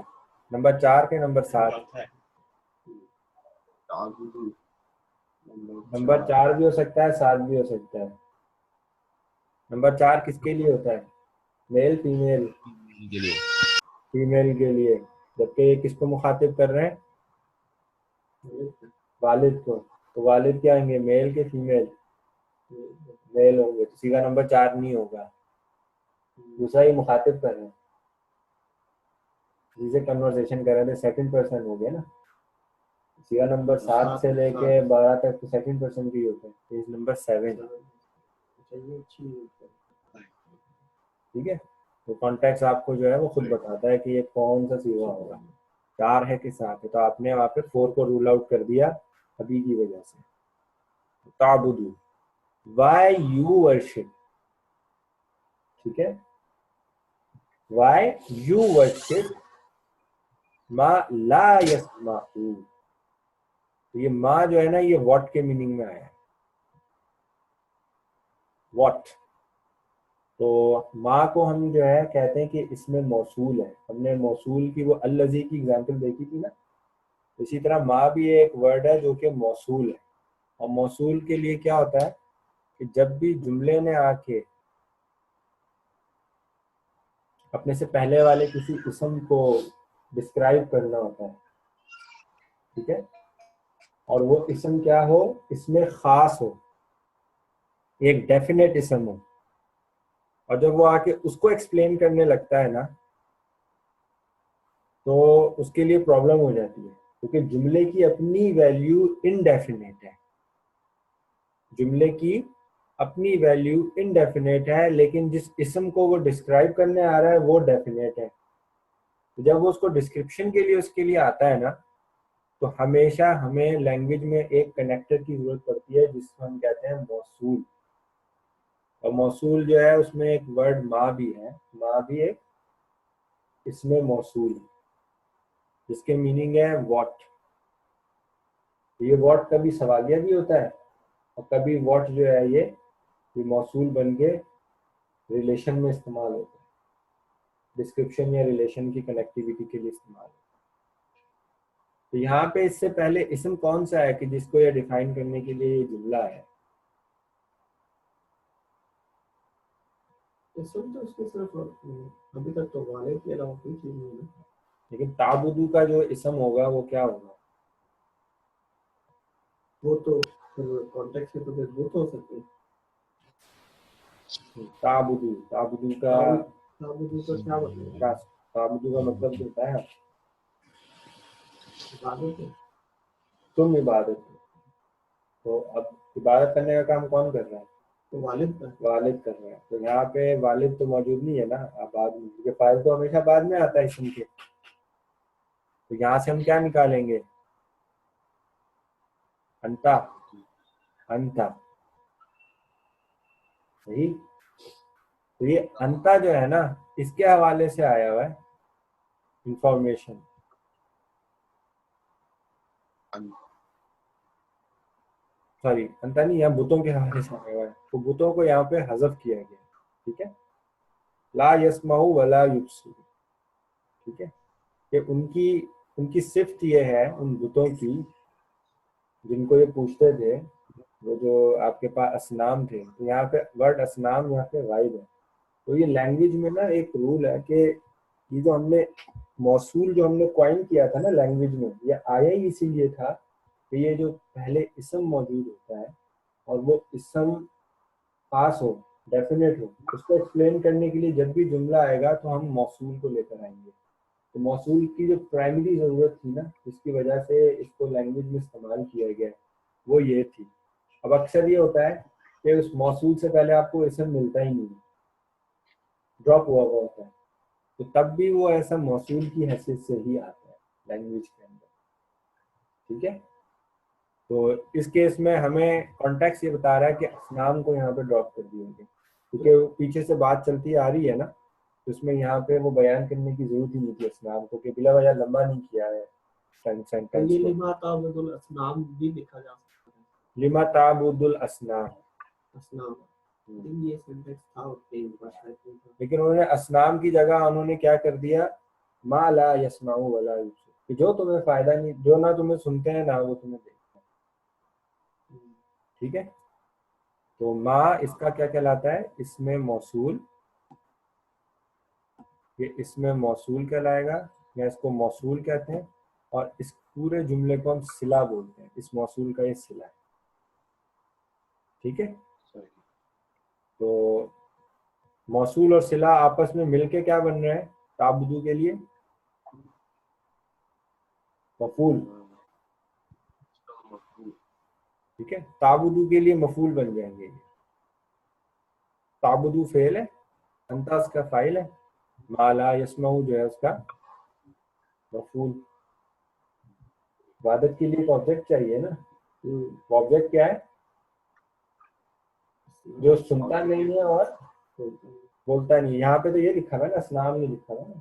نمبر 4 کے نمبر 7؟ نمبر 4 بھی ہو سکتا ہے، 7 بھی ہو سکتا ہے. نمبر 4 کس کے لیے ہوتا ہے؟ Male female? کے لیے. فیمیل کے لیے. جبکہ یہ کس کو مخاطب کر رہے ہیں؟ والد کو. تو والد کیا آئیں گے، میل کے فیمیل؟ میل ہوں گے، تو سیدھا نمبر 4 نہیں ہوگا. دوسرا ہی مخاطب کر رہے ہیں، جسے کنورسیشن کر رہے تھے، سیکنڈ پرسن ہو گیا نا. سیدھا نمبر 7 سے لے کے 12 تک تو سیکنڈ پرسن بھی ہوتا ہے. Page number 7. ٹھیک ہے، تو کانٹیکس آپ کو جو ہے وہ خود بتاتا ہے کہ یہ کون سا سیغہ ہوگا، 4 ہے کہ 7 ہے. تو آپ نے وہاں پہ 4 کو رول آؤٹ کر دیا ابھی کی وجہ سے. تعبدو، وائی یو ورشپ. ٹھیک ہے، وائی یو ورشپ ما لا یسمعو. یہ ما جو ہے نا یہ واٹ کے میننگ میں آیا ہے، واٹ. تو ما کو ہم جو ہے کہتے ہیں کہ اس میں موصول ہے. ہم نے موصول کی وہ الذی کی اگزامپل دیکھی تھی نا، اسی طرح ما بھی ایک ورڈ ہے جو کہ موصول ہے. اور موصول کے لیے کیا ہوتا ہے کہ جب بھی جملے نے آ کے اپنے سے پہلے والے کسی اسم کو ڈسکرائب کرنا ہوتا ہے، ٹھیک ہے، اور وہ اسم کیا ہو، اس میں خاص ہو، ایک ڈیفینیٹ اسم ہو، اور جب وہ آ کے اس کو ایکسپلین کرنے لگتا ہے نا تو اس کے لیے پرابلم ہو جاتی ہے، کیونکہ جملے کی اپنی ویلیو انڈیفینیٹ ہے، جملے کی اپنی ویلیو انڈیفینیٹ ہے، لیکن جس اسم کو وہ ڈسکرائب کرنے آ رہا ہے وہ ڈیفینیٹ ہے۔ جب وہ اس کو ڈسکرپشن کے لیے اس کے لیے آتا ہے نا تو ہمیشہ ہمیں لینگویج میں ایک کنیکٹر کی ضرورت پڑتی ہے جس کو ہم کہتے ہیں موصول، اور موصول جو ہے اس میں ایک ورڈ ما بھی ہے، ما بھی ایک اس میں موصول ہے جس کے میننگ ہے واٹ۔ یہ واٹ کبھی سوالیہ بھی ہوتا ہے اور کبھی واٹ جو ہے یہ موصول بن کے ریلیشن میں استعمال ہوتا ہے، ڈسکرپشن یا ریلیشن کی کنیکٹیویٹی کے لیے استعمال ہوتا ہے۔ تو یہاں پہ اس سے پہلے اسم کون سا ہے کہ جس کو یہ ڈیفائن کرنے کے لیے یہ جملہ ہے؟ اسم تو اس کے صرف ابھی تک تو والد کے علاوہ کوئی چیز نہیں ہے، لیکن تعبدو کا جو اسم ہوگا وہ کیا ہوگا؟ وہ تو پھر کانٹیکٹ کے تو پھر وہ تو ہو سکتے ہیں۔ تعبدو کا تعبدو کا کیا مطلب ہے؟ تعبدو کا مطلب جو ہوتا ہے عبادت ہے۔ تم عبادت ہو، تو اب عبادت کرنے کا کام کون کر رہا ہے؟ تو والد کا والد کر رہا ہے، تو یہاں پہ والد تو موجود نہیں ہے نا بعد میں، کیونکہ فائل تو ہمیشہ بعد میں آتا ہے اسم کے، تو یہاں سے ہم کیا نکالیں گے؟ انتا، انتا، صحیح؟ تو یہ انتا جو ہے نا اس کے حوالے سے آیا ہوا ہے انفارمیشن، سوری انتا نہیں، یہاں بتوں کے حوالے سے آیا ہوا ہے، تو بتوں کو یہاں پہ حذف کیا گیا، ٹھیک ہے، لا یسمعوا ولا یبصروا، ٹھیک ہے، کہ ان کی صفت یہ ہے ان بتوں کی جن کو یہ پوچھتے تھے، وہ جو آپ کے پاس اسنام تھے، تو یہاں پہ ورڈ اسنام یہاں پہ غائب ہے۔ تو یہ لینگویج میں نا ایک رول ہے کہ یہ جو ہم نے موصول جو ہم نے کوائن کیا تھا نا لینگویج میں، یہ آیا ہی اسی لیے تھا کہ یہ جو پہلے اسم موجود ہوتا ہے اور وہ اسم خاص ہو، ڈیفینیٹ ہو، اس کو ایکسپلین کرنے کے لیے جب بھی جملہ آئے گا تو ہم موصول کو لے کر آئیں گے۔ تو موصول کی جو پرائمری ضرورت تھی نا جس کی وجہ سے اس کو لینگویج میں استعمال کیا گیا وہ یہ تھی۔ اب اکثر یہ ہوتا ہے کہ اس موصول سے پہلے آپ کو اسم ملتا ہی نہیں، ڈراپ ہوا ہوا ہوتا ہے، تو تب بھی وہ ایسا موصول کی حیثیت سے ہی آتا ہے لینگویج کے اندر، ٹھیک ہے۔ تو اس کیس میں ہمیں کانٹیکس یہ بتا رہا ہے کہ اسنام کو یہاں پہ ڈراپ کر دیے گے، کیونکہ پیچھے سے بات چلتی آ رہی ہے نا، تو اس میں یہاں پہ وہ بیان کرنے کی ضرورت ہی نہیں تھی اسنام کو، کہ بلا وجہ لمبا نہیں کیا ہے سینٹینس یہ کو۔ لما تعبد الاسنام بھی لکھا جا سکتا ہے، لما تعبد الاسنام، اسنام، یہ سینٹیکس تھا اس کے بعد، لیکن انہوں نے اسنام کی جگہ انہوں نے کیا کر دیا، ما لا یسمعوا ولا یبصرون، کہ جو تمہیں فائدہ نہیں، جو نہ تمہیں سنتے ہیں نہ وہ تمہیں دیکھتے ہیں، ٹھیک ہے۔ تو ما اس کا کیا کہلاتا ہے؟ اس میں موصول، یہ اس میں موصول کہلائے گا، یا اس کو موصول کہتے ہیں، اور اس پورے جملے کو ہم صلہ بولتے ہیں، اس موصول کا یہ صلہ ہے، ٹھیک ہے۔ تو موصول اور صلہ آپس میں مل کے کیا بن رہے ہیں تعبدو کے لیے؟ مفعول، ٹھیک ہے، تعبدو کے لیے مفعول بن جائیں گے۔ تعبدو فعل ہے، انتا اس کا فاعل ہے، ما لا یسمعوا جو ہے اس کا مفعول۔ عبادت کے لیے ایک آبجیکٹ چاہیے نا، آبجیکٹ کیا ہے؟ جو سنتا نہیں ہے اور بولتا نہیں ہے۔ یہاں پہ تو یہ لکھا ہے نا، اسنام نہیں لکھا ہے نا،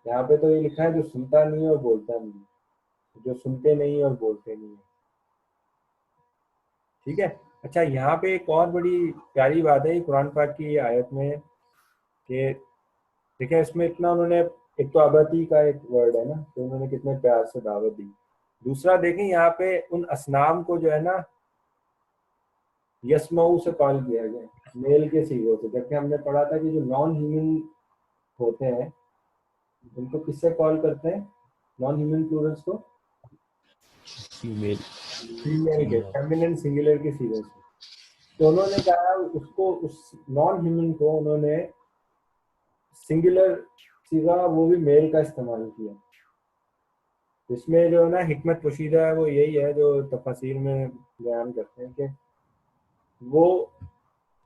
یہاں پہ تو یہ لکھا ہے جو سنتا نہیں ہے اور بولتا نہیں ہے، جو سنتے نہیں اور بولتے نہیں ہیں، ٹھیک ہے۔ اچھا یہاں پہ ایک اور بڑی پیاری بات ہے قرآن پاک کی آیت میں کہ دیکھیں اس میں اتنا انہوں نے، ایک تو ابتی کا ایک ورڈ ہے نا کہ انہوں نے کتنے پیار سے دعوت دی، دوسرا دیکھیں یہاں پہ ان اسنام کو جو ہے نا یسمعو سے کال کیا گیا میل کے صیغوں سے، جبکہ ہم نے پڑھا تھا کہ جو نان ہیومن ہوتے ہیں ان کو کس سے کال کرتے ہیں؟ نان ہیومن پلورلس کو فیمیل فیمیل کے فیمینن سنگولر کے سیغے سے. تو انہوں نے کہا اس کو اس نان ہیومن کو انہوں نے سنگولر سیغہ وہ بھی میل کا استعمال کیا. اس میں جو ہے نا حکمت پوشیدہ ہے وہ یہی ہے جو تفاسیر میں بیان کرتے ہیں کہ وہ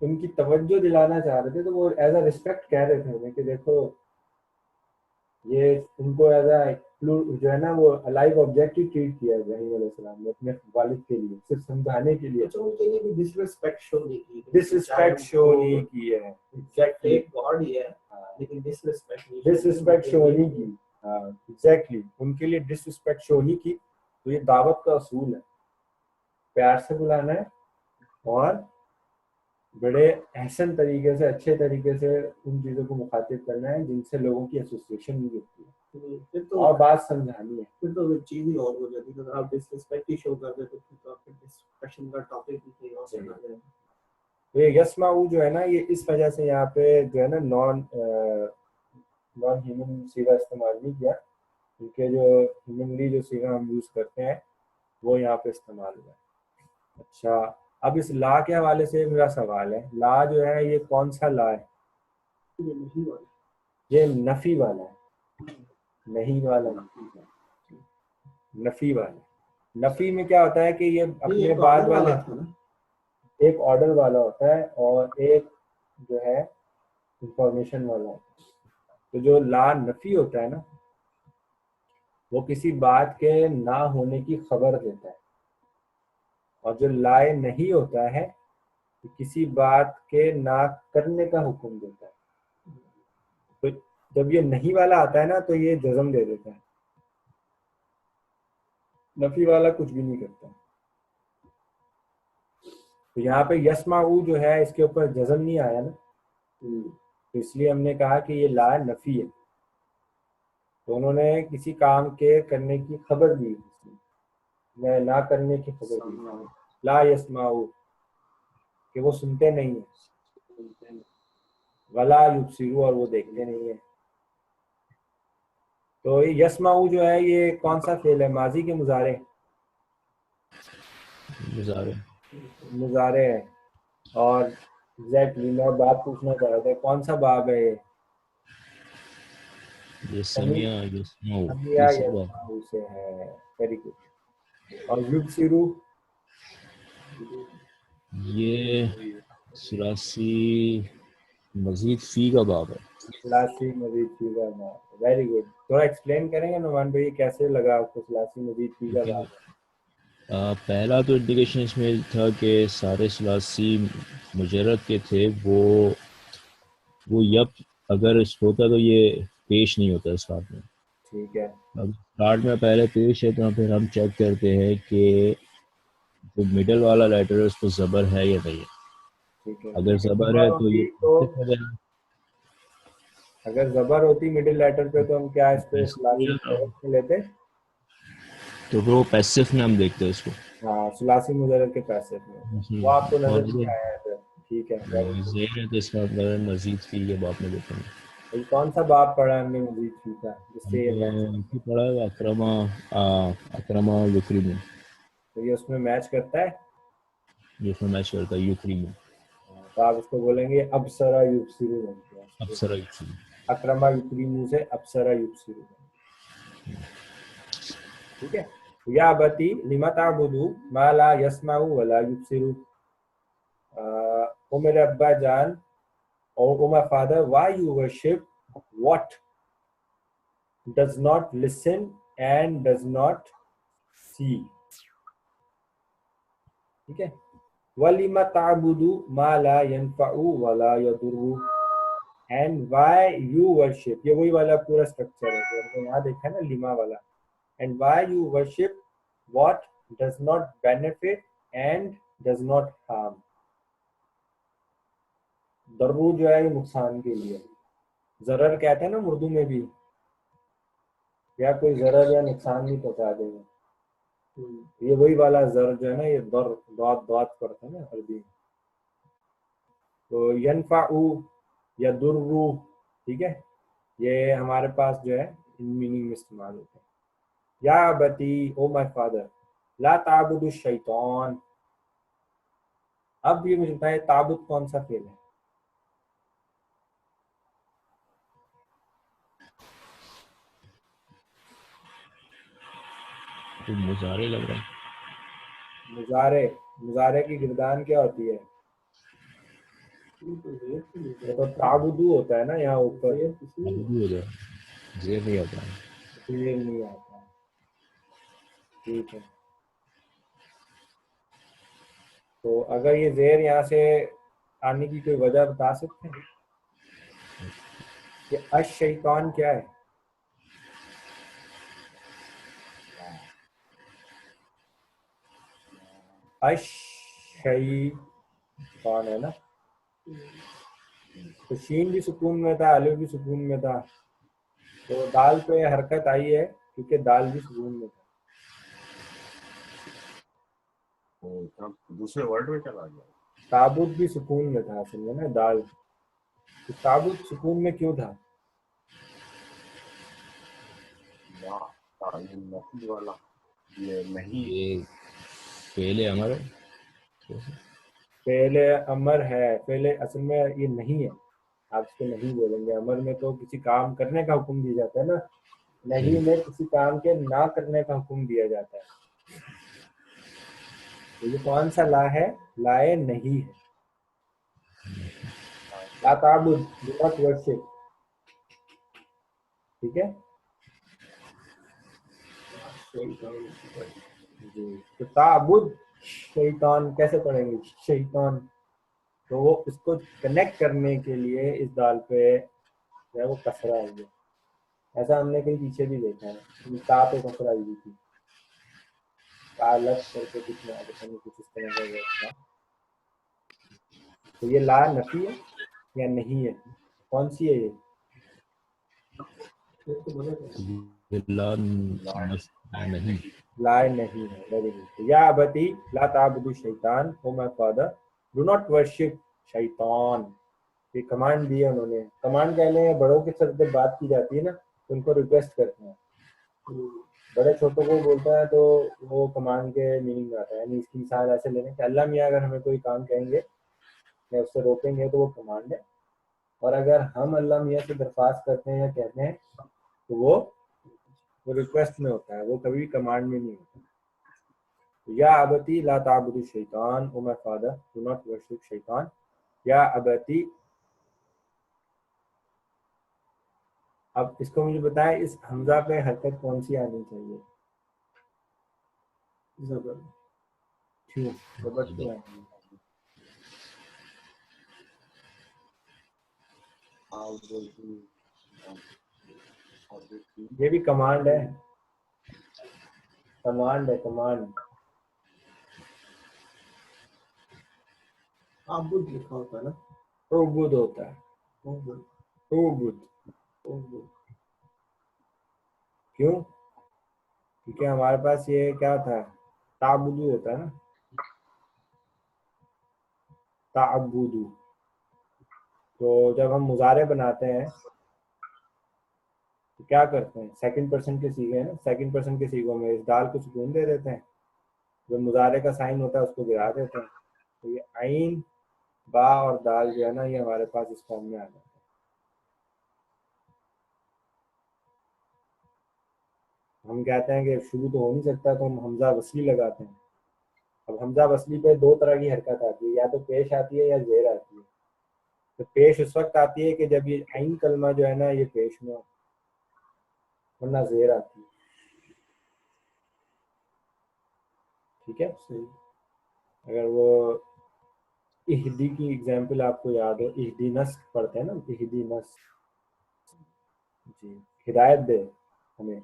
ان کی توجہ دلانا چاہ رہے تھے. تو وہ ایز اے ریسپیکٹ کہہ رہے تھے کہ دیکھو یہ ان کو ایز اے جو ہے نا وہ الائیو آبجیکٹ ہی ٹریٹ کیا ابراہیم علیہ السلام نے اپنے والد کے لیے صرف سمجھانے کے لیے. ان کے لیے بھی ڈس ریسپیکٹ شو نہیں کی, ڈسرسپیکٹ شو نہیں کی ہے. ایگزیکٹلی ایک گاڈ ہی ہے لیکن ڈسرسپیکٹ شو نہیں کی. ہاں ایگزیکٹلی ان کے لیے ڈسرسپیکٹ شو نہیں کی. تو یہ دعوت کا اصول ہے, پیار سے بلانا ہے اور بڑے احسن طریقے سے اچھے طریقے سے ان چیزوں کو مخاطب کرنا ہے جن سے لوگوں کی ایسوسیشن نہیں ہوتی ہے, پھر تو اور بات سمجھانی ہے. پھر تو چیز ہی اور ہو جاتی ہے. اگر آپ ڈس ریسپیکٹ ہی شو کر دیں تو پھر تو آپ کے ڈسکشن کا ٹاپک ہی کہیں اور سے نہ جائے. یہ یسمعو جو ہے نا یہ اس وجہ سے یہاں پہ جو ہے نا نان ہیومن سیغہ استعمال نہیں کیا کیونکہ جو ہیومنلی جو سیغہ ہم یوز کرتے ہیں وہ یہاں پہ استعمال ہوا ہے. اچھا اب اس لا کے حوالے سے میرا سوال ہے, لا جو ہے یہ کون سا لا ہے؟ یہ نفی والا ہے, نہیں والا نفی والا. نفی میں کیا ہوتا ہے کہ یہ اپنے بعد والے ایک آرڈر والا ہوتا ہے اور ایک جو ہے انفارمیشن والا ہوتا ہے. تو جو لا نفی ہوتا ہے نا وہ کسی بات کے نہ ہونے کی خبر دیتا ہے, اور جو لائے نہیں ہوتا ہے کسی بات کے نہ کرنے کا حکم دیتا ہے. تو جب یہ نہیں والا آتا ہے نا تو یہ جزم دے دیتا ہے, نفی والا کچھ بھی نہیں کرتا. تو یہاں پہ یسمعو جو ہے اس کے اوپر جزم نہیں آیا نا, تو اس لیے ہم نے کہا کہ یہ لا نفی ہے. تو انہوں نے کسی کام کے کرنے کی خبر دی, نہ کرنے کی خبر دی. لا یسمعو کہ وہ سنتے نہیں ہیں, ولا یبصرو اور وہ دیکھتے نہیں ہیں. تو یسمعو جو ہے یہ کون سا فعل ہے؟ ماضی کے مضارع مضارع ہے. اور ایگزیکٹلی میں بات پوچھنا چاہ رہا تھا کون سا باب ہے یہ سمیع یسمعو سمیع یسمعو سے ہے. Very good. اور یبصرو یہ ثلاثی مزید فی کا باب ہے. ثلاثی مزید فی کا باب. Very good. تھوڑا ایکسپلین کریں گے نعمان بھائی کیسے لگا آپ کو ثلاثی مزید فی کا باب؟ پہلا تو انڈیکیشن اس میں تھا کہ سارے ثلاثی مجرد کے تھے وہ یپ اگر اس ہوتا تو یہ پیش نہیں ہوتا اسٹارٹ میں. ٹھیک ہے. اب اسٹارٹ میں پہلے پیش ہے تو پھر ہم چیک کرتے ہیں کہ جو مڈل والا لیٹر ہے اس کو زبر ہے یا نہیں ہے. ٹھیک ہے. اگر زبر ہے تو یہ اگر زبر ہوتی مڈل لیٹر پہ تو ہم کیا اس پہ ثلاثی مجرد میں لیتے؟ تو وہ پیسف میں ہم دیکھتے ہیں اس کو. ہاں ثلاثی مجرد کے پیسے میں وہ آپ کو نظر نہیں آیا ہے پھر. ٹھیک ہے. زیر ہے تو اس کا مطلب مزید فی کے باب میں دیکھیں گے. کون سا باب پڑھا ہم نے مزید فی کا جس سے یہ ہم پڑھا ہے اکرما یکرم. تو یہ اس میں میچ کرتا ہے, یہ اس میں میچ کرتا ہے یکرم. تو آپ اس کو بولیں گے ابصرا یبصرو بنتے ہیں. ابصرا یکرم. اکرما یکرم سے ابصرا یبصرو. ٹھیک ہے. یا ابتی لم تعبد ما لا يسمع ولا يبصر. او میرے ابا جان or oh my father, why you worship what does not listen and does not see. ٹھیک ہے. وَلِمَ تَعْبُدُ مَا لَا يَنْفَعُ وَلَا يَضُرُّ. and why you worship, یہ وہی والا پورا اسٹرکچر ہے جو ہم نے یہاں دیکھا ہے نا لیما والا. and why you worship what does not benefit and does not harm. ضرور جو ہے یہ نقصان کے لیے. ضرر کہتے ہیں نا اردو میں بھی, یا کوئی ضرر یا نقصان نہیں پہنچا دے گا. یہ وہی والا ضرر جو ہے نا یہ داد پڑتا ہے نا عربی. تو ینفع یا درو, ٹھیک ہے. یہ ہمارے پاس جو ہے ان میننگ میں استعمال ہوتے ہیں. یا ابتی او مائی فادر لا تعبد الشیطان. اب یہ مجھے بتائیں تعبد کون سا فعل ہے؟ تو مضارع لگ رہا ہے. مضارع کی گردان کیا ہوتی ہے؟ یہ تو تعبدو ہوتا ہے نا یہاں اوپر. تعبدو ہو جائے، زیر نہیں ہوتا ہے. زیر نہیں آتا. ٹھیک ہے، تو اگر یہ زیر یہاں سے آنے کی کوئی وجہ بتا سکتے ہیں کہ الشیطان کیا ہے؟ الشیطان ہے نا، تو شین بھی سکون میں تھا، الف بھی سکون میں تھا، تو دال پہ حرکت آئی ہے کیونکہ دال بھی سکون میں تھا. دوسرے ورڈ میں چلا گیا. تابوت بھی سکون میں تھا اصل میں نا دال. تو تابوت سکون میں کیوں تھا؟ نفی والا یہ نہیں. یہ پہلے امر فعل امر ہے، فعل اصل میں یہ نہیں ہے. آپ اس کو نہیں بولیں گے. امر میں تو کسی کام کرنے کا حکم دیا جاتا ہے نا، نہیں میں کسی کام کے نہ کرنے کا حکم دیا جاتا ہے. تو یہ کون سا لا ہے؟ لائے نہیں ہے. لا تعبد، do not worship. ٹھیک ہے جی. تو تعبد شیطان کیسے پڑھیں گے؟ شیطان. تو وہ اس کو کنیکٹ کرنے کے لیے اس دال پہ جو ہے وہ کسرہ آئی ہے. ایسا ہم نے کہیں پیچھے بھی دیکھا ہے، تا پہ کسرہ آئی ہوئی تھی، تعلق کر کے کچھ نہ کچھ اس طرح کا ورڈ تھا. تو یہ لا نفی ہے یا نہیں ہے؟ کون سی ہے یہ؟ نہیں. لا نہیں ہے. Very good. یا ابتی لا تعبدوا الشیطان O my father do not worship شیطان. یہ کمانڈ دیا انہوں نے. کمانڈ کہہ لیں، بڑوں کے ساتھ جب بات کی جاتی ہے نا تو ان کو ریکویسٹ کرتے ہیں. بڑے چھوٹوں کو بولتا ہے تو وہ کمانڈ کے میننگ میں آتا ہے. یعنی اس کی مثال ایسے لے لیں کہ اللہ میاں اگر ہمیں کوئی کام کہیں گے یا اس سے روکیں گے تو وہ کمانڈ ہے، اور اگر ہم اللہ میاں سے درخواست کرتے ہیں یا کہتے ہیں تو وہ ریکویسٹ میں ہوتا ہے، وہ کبھی کمانڈ میں نہیں ہوتا. یا ابتی لا تعبدوا الشیطان O my father do not worship شیطان. یا ابتی. اب اس کو مجھے بتائیں اس حمزہ پہ حرکت کون سی آنی چاہیے؟ زبر. کیوں زبر کیوں آئیں گی؟ یہ بھی کمانڈ ہے، کمانڈ ہے، کمانڈ. عبد لکھا ہوتا ہے نا. عبود ہوتا ہے. عبود. کیوں؟ کیونکہ ہمارے پاس یہ کیا تھا؟ تعبدو ہوتا ہے نا، تعبدو. تو جب ہم مضارع بناتے ہیں تو کیا کرتے ہیں؟ سیکنڈ پرسن کے سیغے ہیں نا، سیکنڈ پرسن کے سیغوں میں اس دال کو سکون دے دیتے ہیں، جو مضارع کا سائن ہوتا ہے اس کو گرا دیتے ہیں. تو یہ عین با اور دال جو ہے نا یہ ہمارے پاس اس فارم میں آ جاتا ہے. ہم کہتے ہیں کہ شروع تو ہو نہیں سکتا تو ہم حمزہ وصلی لگاتے ہیں. اب حمزہ وصلی پہ دو طرح کی حرکت آتی ہے، یا تو پیش آتی ہے یا زیر آتی ہے. تو پیش اس وقت آتی ہے کہ جب یہ عین کلمہ جو ہے نا یہ پیش میں ہو، ورنہ زیر آتی ہے. ٹھیک ہے صحیح. اگر وہ اہدی کی ایگزامپل آپ کو یاد ہو، اہدینس پڑھتے ہیں نا، اہدینس، جی ہدایت دے ہمیں،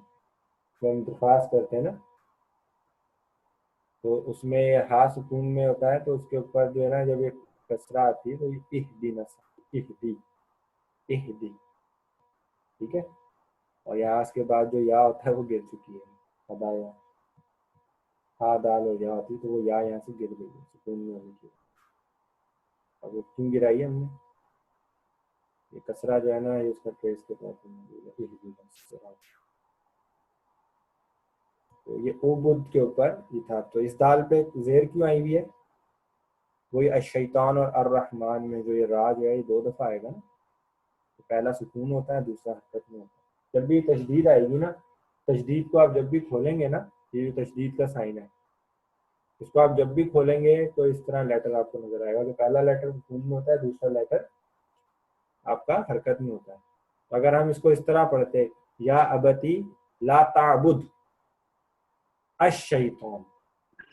جو ہم درخواست کرتے ہیں نا، تو اس میں ہا سکون میں ہوتا ہے تو اس کے اوپر جو ہے نا جب ایک کسرہ آتی ہے تو یہ اہدینس، اہدی، اہدی. ٹھیک ہے. اور یہاں اس کے بعد جو یا ہوتا ہے وہ گر چکی ہے، ہدایہ. ہا دال اور یا ہوتی تو وہ یا یہاں سے گر گئی سکون میں ہونے کی. اب وہ کیوں گرائی ہم نے؟ یہ کسرہ جو ہے نا یہ اس کا ٹریس کے طور پر موجود ہے اہدنا۔ تو یہ عبد کے اوپر یہ تھا، تو اس دال پہ زیر کیوں آئی ہوئی ہے؟ وہی الشیطان اور الرحمن میں جو یہ را جو ہے یہ 2 دفعہ آئے گا نا، پہلا سکون ہوتا ہے دوسرا حرکت میں ہوتا ہے۔ جب بھی تشدید آئے گی نا، تشدید کو آپ جب بھی کھولیں گے نا، یہ تشدید کا سائن ہے، اس کو آپ جب بھی کھولیں گے تو اس طرح لیٹر آپ کو نظر آئے گا کہ پہلا لیٹر سکون میں ہوتا ہے، دوسرا لیٹر آپ کا حرکت میں ہوتا ہے۔ تو اگر ہم اس کو اس طرح پڑھتے یا ابتی لا تعبد الشیطان،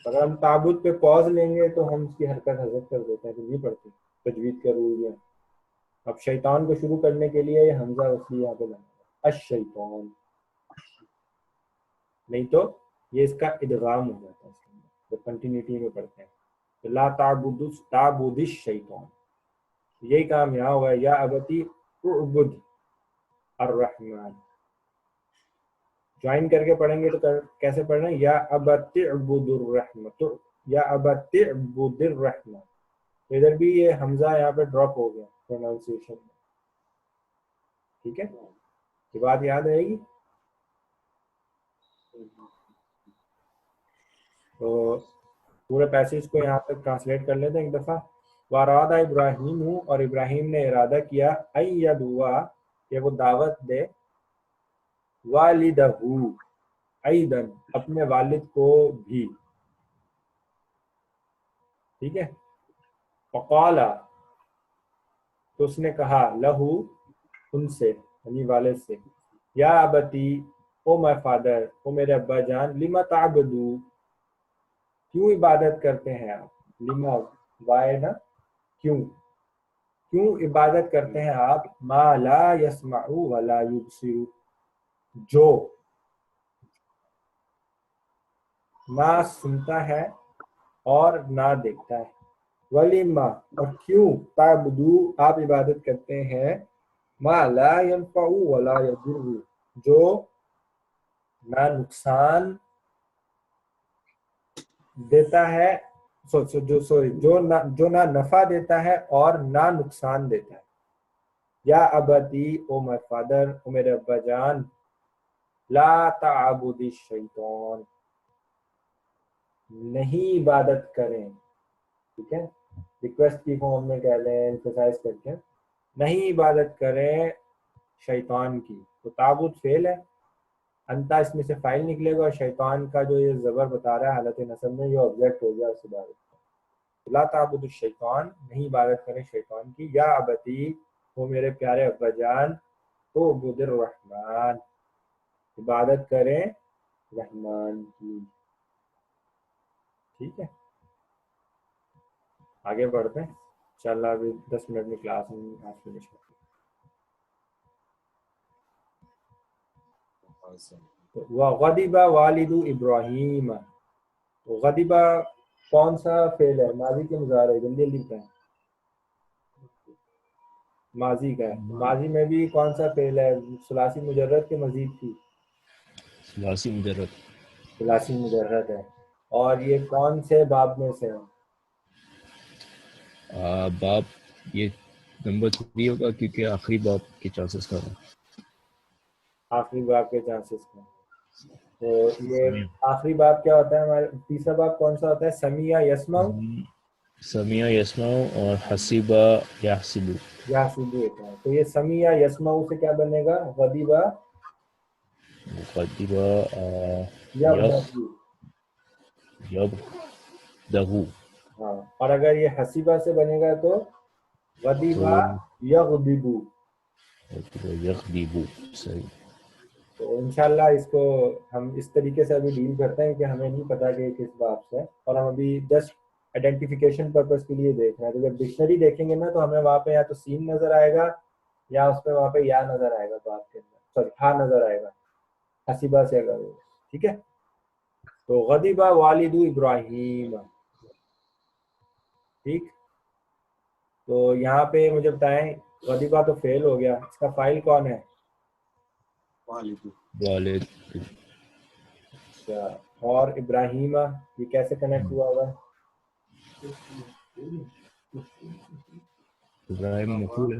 اگر ہم تعبد پہ پوز لیں گے تو ہم اس کی حرکت حذف کر دیتے ہیں، تو نہیں پڑھتے، تجوید کا رول ہے۔ اب شیطان کو شروع کرنے کے لیے یہ حمزہ وصلی یہاں پہ لگا الشیطان، نہیں تو یہ اس کا ادغام ہو جاتا ہے اس کے اندر جب کنٹینیوٹی میں پڑھتے ہیں۔ تو لا تعبد الشیطان، یہی کام یہاں ہوا ہے، یا ابتی اعبد الرحمن۔ جوائن کر کے پڑھیں گے تو کیسے پڑھنا ہے؟ یا ابت اعبد الرحمن، یا ابت اعبد الرحمن، ادھر بھی یہ حمزہ یہاں پہ ڈراپ ہو گیا پروناؤنسیشن میں، ٹھیک ہے؟ یہ بات یاد رہے گی؟ تو پورے پیسیج کو یہاں تک ٹرانسلیٹ کر لیتے ہیں ایک دفعہ۔ واراد ابراہیم، اور ابراہیم نے ارادہ کیا ایدوا کہ وہ دعوت دے والدہ ایدن اپنے والد کو بھی، ٹھیک ہے؟ فقال تو اس نے کہا لہو ان سے یعنی والد سے، یا ابتی او مائی فادر، او میرے ابا جان، لما تعبدو کیوں عبادت کرتے ہیں آپ، لما وائے نا کیوں عبادت کرتے ہیں آپ، ما لا یسمع ولا یبصر، جو نہ سنتا ہے اور نہ دیکھتا ہے، ولیما اور کیوں تعبدو آپ عبادت کرتے ہیں، ما لا ينفع ولا یضر جو نہ نقصان دیتا ہے، جو نہ نفع دیتا ہے اور نہ نقصان دیتا ہے۔ یا ابتی او مائی فادر، او میرے ابا جان، لا تعبد الشیطان نہیں عبادت کریں، ٹھیک ہے؟ ریکویسٹ کی فارم میں کہہ لیں، ایمفسائز کر کے، نہیں عبادت کریں شیطان کی۔ تو تعبد فعل ہے، انتا اس میں سے فائل نکلے گا، اور شیطان کا جو یہ زبر بتا رہا ہے حالت نصب میں یہ آبجیکٹ ہو گیا اس عبادت۔ لا تعبد الشیطان نہیں عبادت کریں شیطان کی، یا ابتی وہ میرے پیارے ابا جان، تو عبد الرحمن عبادت کریں رحمان کی، ٹھیک ہے؟ آگے بڑھتے ہیں انشاءاللہ، ابھی 10 منٹ میں کلاس میں آج فنش کرتے ہیں۔ وغضب والد ابراہیم، غضب کون سا فعل ہے؟ ماضی کے مضارع ہے، جلدی جلدی بتائیں۔ ماضی کا ہے، ماضی میں بھی کون سا فعل ہے ثلاثی مجرد کے مزید کی؟ ثلاثی مجرد، ثلاثی مجرد ہے، اور یہ کون سے باب میں سے ہے؟ باب یہ نمبر 3 ہوگا کیونکہ آخری باب کے چانسز کا ہے، آخری باب کے چانسز کا۔ تو یہ آخری باب کیا ہوتا ہے ہمارے؟ تیسرا باب کون سا ہوتا ہے؟ سمیع یسمع، سمیع یسمع اور حسیبہ یحسبو، یحسبو ہوتا ہے۔ تو یہ سمیع یسمع سے کیا بنے گا؟ غضبہ غضبہ یغضب، یغضبو، ہاں، اور اگر یہ حسیبہ سے بنے گا تو غضبہ یغضبو۔ یغضبو، صحیح۔ تو انشاءاللہ اس کو ہم اس طریقے سے ابھی ڈیل کرتے ہیں کہ ہمیں نہیں پتا کہ کس باب سے ہے، اور ہم ابھی جسٹ آئیڈینٹیفیکیشن پرپز کے لیے دیکھ رہے ہیں۔ تو جب ڈکشنری دیکھیں گے نا تو ہمیں وہاں پہ یا تو سین نظر آئے گا یا اس پہ وہاں پہ یا نظر آئے گا، باب کے اندر سوری ہاں نظر آئے گا حسیبہ سے اگر ہو، ٹھیک ہے؟ تو غضب والد ابراہیم، ٹھیک۔ تو یہاں پہ مجھے بتائیں غضبہ تو فعل ہو گیا، اس کا فاعل کون ہے؟ والد، اچھا، اور ابراہیم یہ کیسے کنیکٹ ہوا ہوگا؟ ابراہیم مفعول ہے،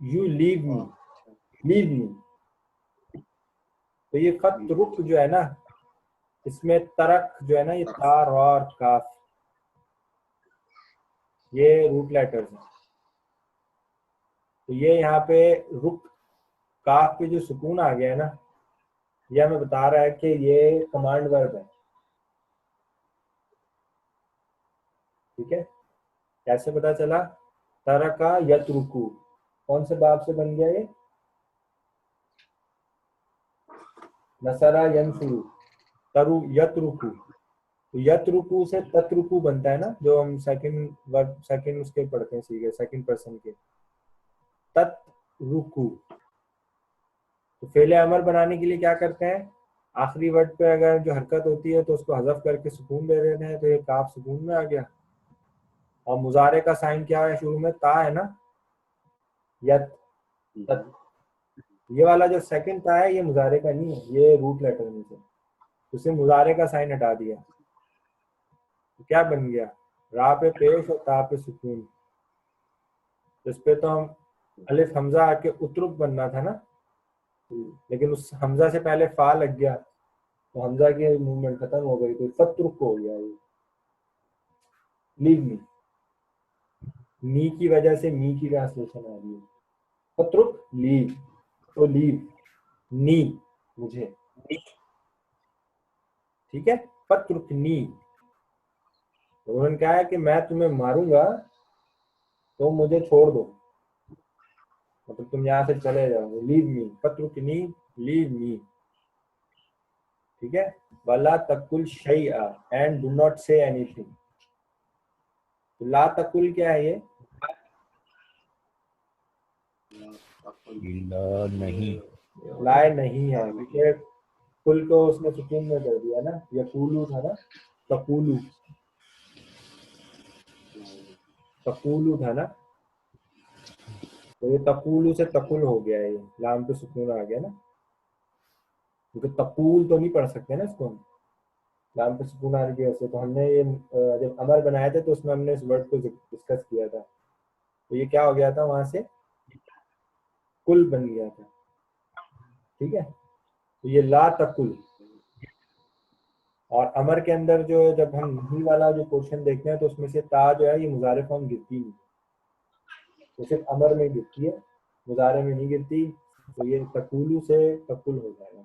یو لیو می، لیو می. تو یہ خط رک جو ہے نا اس میں ترک جو ہے نا یہ تار اور کاف یہ روٹ لیٹرز ہیں. تو یہ یہاں پہ رک کاف پہ جو سکون آ گیا ہے نا یہ ہمیں بتا رہا ہے کہ یہ کمانڈ ورب ہے. ٹھیک ہے، کیسے پتا چلا؟ ترکا یترکو کون سے باب سے بن گیا یہ؟ نصرا ینصرو. ترو یترکو، تو یترکو سے تترکو بنتا ہے نا جو ہم سیکنڈ اس کے پڑھتے ہیں سیکھے سیکنڈ پرسن کے. تترکو تو فعل امر بنانے کے لیے کیا کرتے ہیں؟ آخری ورڈ پہ اگر جو حرکت ہوتی ہے تو اس کو حذف کر کے سکون دے دیتے ہیں، تو یہ کاف سکون میں آ گیا. اور مضارع کا سائن کیا ہے شروع میں؟ تا ہے نا، یت. یہ والا جو سیکنڈ تا ہے یہ مضارع کا نہیں ہے، یہ روٹ لیٹر میں سے اسے مضارع کا سائن ہٹا دیا تو کیا بن گیا؟ را پہ پیش اور تا پہ سکون. اس پہ تو ہم الف حمزہ آ کے اترک بننا تھا نا، لیکن اس حمزہ سے پہلے فا لگ گیا تو حمزہ کی موومنٹ ختم ہو گئی تو فترک ہو گیا. یہ لیو می، نی کی وجہ سے می کی ٹرانسلیشن آ رہی ہے. فترک لیو، تو لیو نی مجھے، ٹھیک ہے. فترک نی، انہوں نے کہا ہے کہ میں تمہیں ماروں گا تو مجھے چھوڑ دو، مطلب تم یہاں سے چلے جاؤ. لیو می، فترک نی، لیو می. ٹھیک ہے. وَلَا تَقُلْ شَيْئًا and do not say anything. لا تقل کیا ہے؟ یہ لا نہیں، لائے نہیں ہے کیونکہ کل کو اس نے سکون میں کر دیا نا. یقولو تھا نا، تقولو، تقولو تھا نا، تو یہ تقولو سے تقل ہو گیا ہے، یہ لام پہ سکون آ گیا نا، کیونکہ تقول تو نہیں پڑھ سکتے نا اس کو ہم لام پہ سکون آنے کی وجہ سے. تو ہم نے یہ جب امر بنایا تھا تو اس میں ہم نے اس ورڈ کو ڈسکس کیا تھا، تو یہ کیا ہو گیا تھا وہاں سے کل بن گیا تھا. ٹھیک ہے. تو یہ لا تقل، اور امر کے اندر جو جب ہم نہیں والا جو پورشن دیکھتے ہیں تو اس میں سے تا جو ہے یہ مضارع فارم گرتی نہیں، تو صرف امر میں گرتی ہے، مضارع میں نہیں گرتی. تو یہ تقولو سے تقل ہو جائے گا.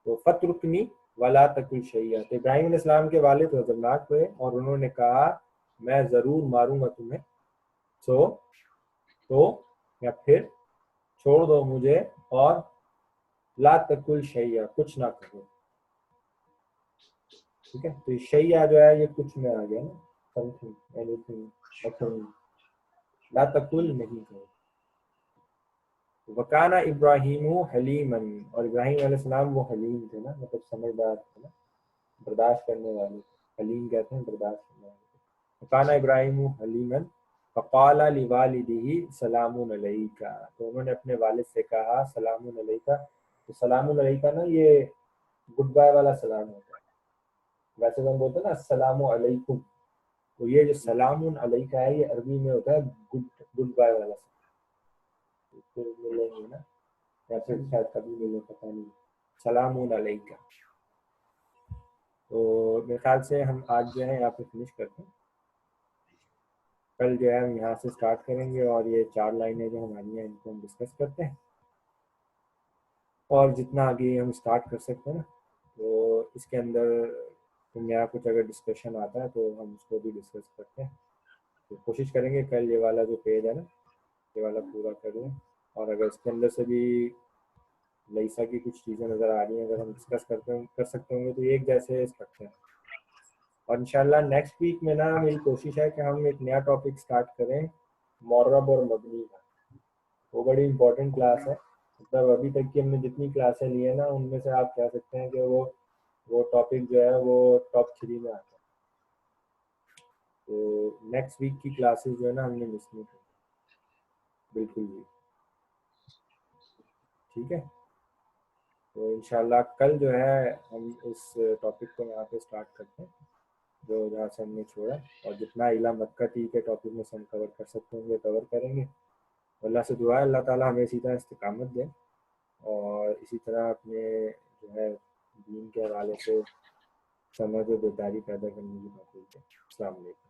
تو فترکنی ولا تقل شیئا. تو ابراہیم علیہ السلام کے والد غضبناک ہوئے اور انہوں نے کہا میں ضرور ماروں گا تمہیں، تو یا پھر چھوڑ دو مجھے اور لا تقل شیئا کچھ نہ کرو. ٹھیک ہے. تو شیئا جو ہے یہ کچھ میں آ گیا نا، something, anything, nothing. لا تقل نہیں کرو. وکانا ابراہیم حلیمن، اور ابراہیم علیہ السلام وہ حلیم تھے نا، مطلب سمجھدار تھے نا، برداشت کرنے والے. حلیم کہتے ہیں برداشت کرنے والے. وکانا ابراہیم حلیمن فقال لوالدہ سلام علیکہ، تو انہوں نے اپنے والد سے کہا سلام علیکہ. تو سلام علیکہ نا یہ گڈ بائے والا سلام ہوتا ہے. ویسے تو ہم بولتے ہیں نا السلام علیکم، تو یہ جو سلام علیکہ ہے یہ عربی میں ہوتا ہے گڈ بائے والا سلام. پھر ملیں گے نا یا پھر شاید کبھی ملے، پتہ نہیں. سلام علیکہ. تو میرے خیال سے ہم آج جو ہے یہاں پہ فنش کرتے ہیں. کل جو ہے ہم یہاں سے سٹارٹ کریں گے اور یہ 4 لائنیں جو ہماری ہیں ان کو ہم ڈسکس کرتے ہیں، اور جتنا آگے ہم سٹارٹ کر سکتے ہیں نا. تو اس کے اندر نیا کچھ اگر ڈسکشن آتا ہے تو ہم اس کو بھی ڈسکس کرتے ہیں. تو کوشش کریں گے کل یہ والا جو پیج ہے نا یہ والا پورا کر لیں، اور اگر اس کے اندر سے بھی لئیسا کی کچھ چیزیں نظر آ رہی ہیں اگر ہم ڈسکس کر سکتے ہوں گے تو ایک جیسے کرتے ہیں. اور انشاءاللہ نیکسٹ ویک میں نا میری کوشش ہے کہ ہم ایک نیا ٹاپک سٹارٹ کریں معرب اور مبنی کا. وہ بڑی امپورٹنٹ کلاس ہے، مطلب ابھی تک کی ہم نے جتنی کلاسیں لی ہیں نا ان میں سے آپ کہہ سکتے ہیں کہ وہ ٹاپک جو ہے وہ ٹاپ 3 میں آتا ہے. تو نیکسٹ ویک کی کلاسز جو ہے نا ہم نے مس نہیں کی بالکل بھی. ٹھیک ہے. تو انشاءاللہ کل جو ہے ہم اس ٹاپک کو یہاں پہ سٹارٹ کرتے ہیں جو جہاں سے ہم نے چھوڑا، اور جتنا علم مکہ ٹی کے ٹاپک میں سے ہم کور کر سکتے ہیں وہ کور کریں گے. اللہ سے دعا ہے اللہ تعالیٰ ہمیں اسی طرح استقامت دے اور اسی طرح اپنے جو ہے دین کے حوالے سے سمجھ و بیداری پیدا کرنے کی توفیق دے. السلام علیکم.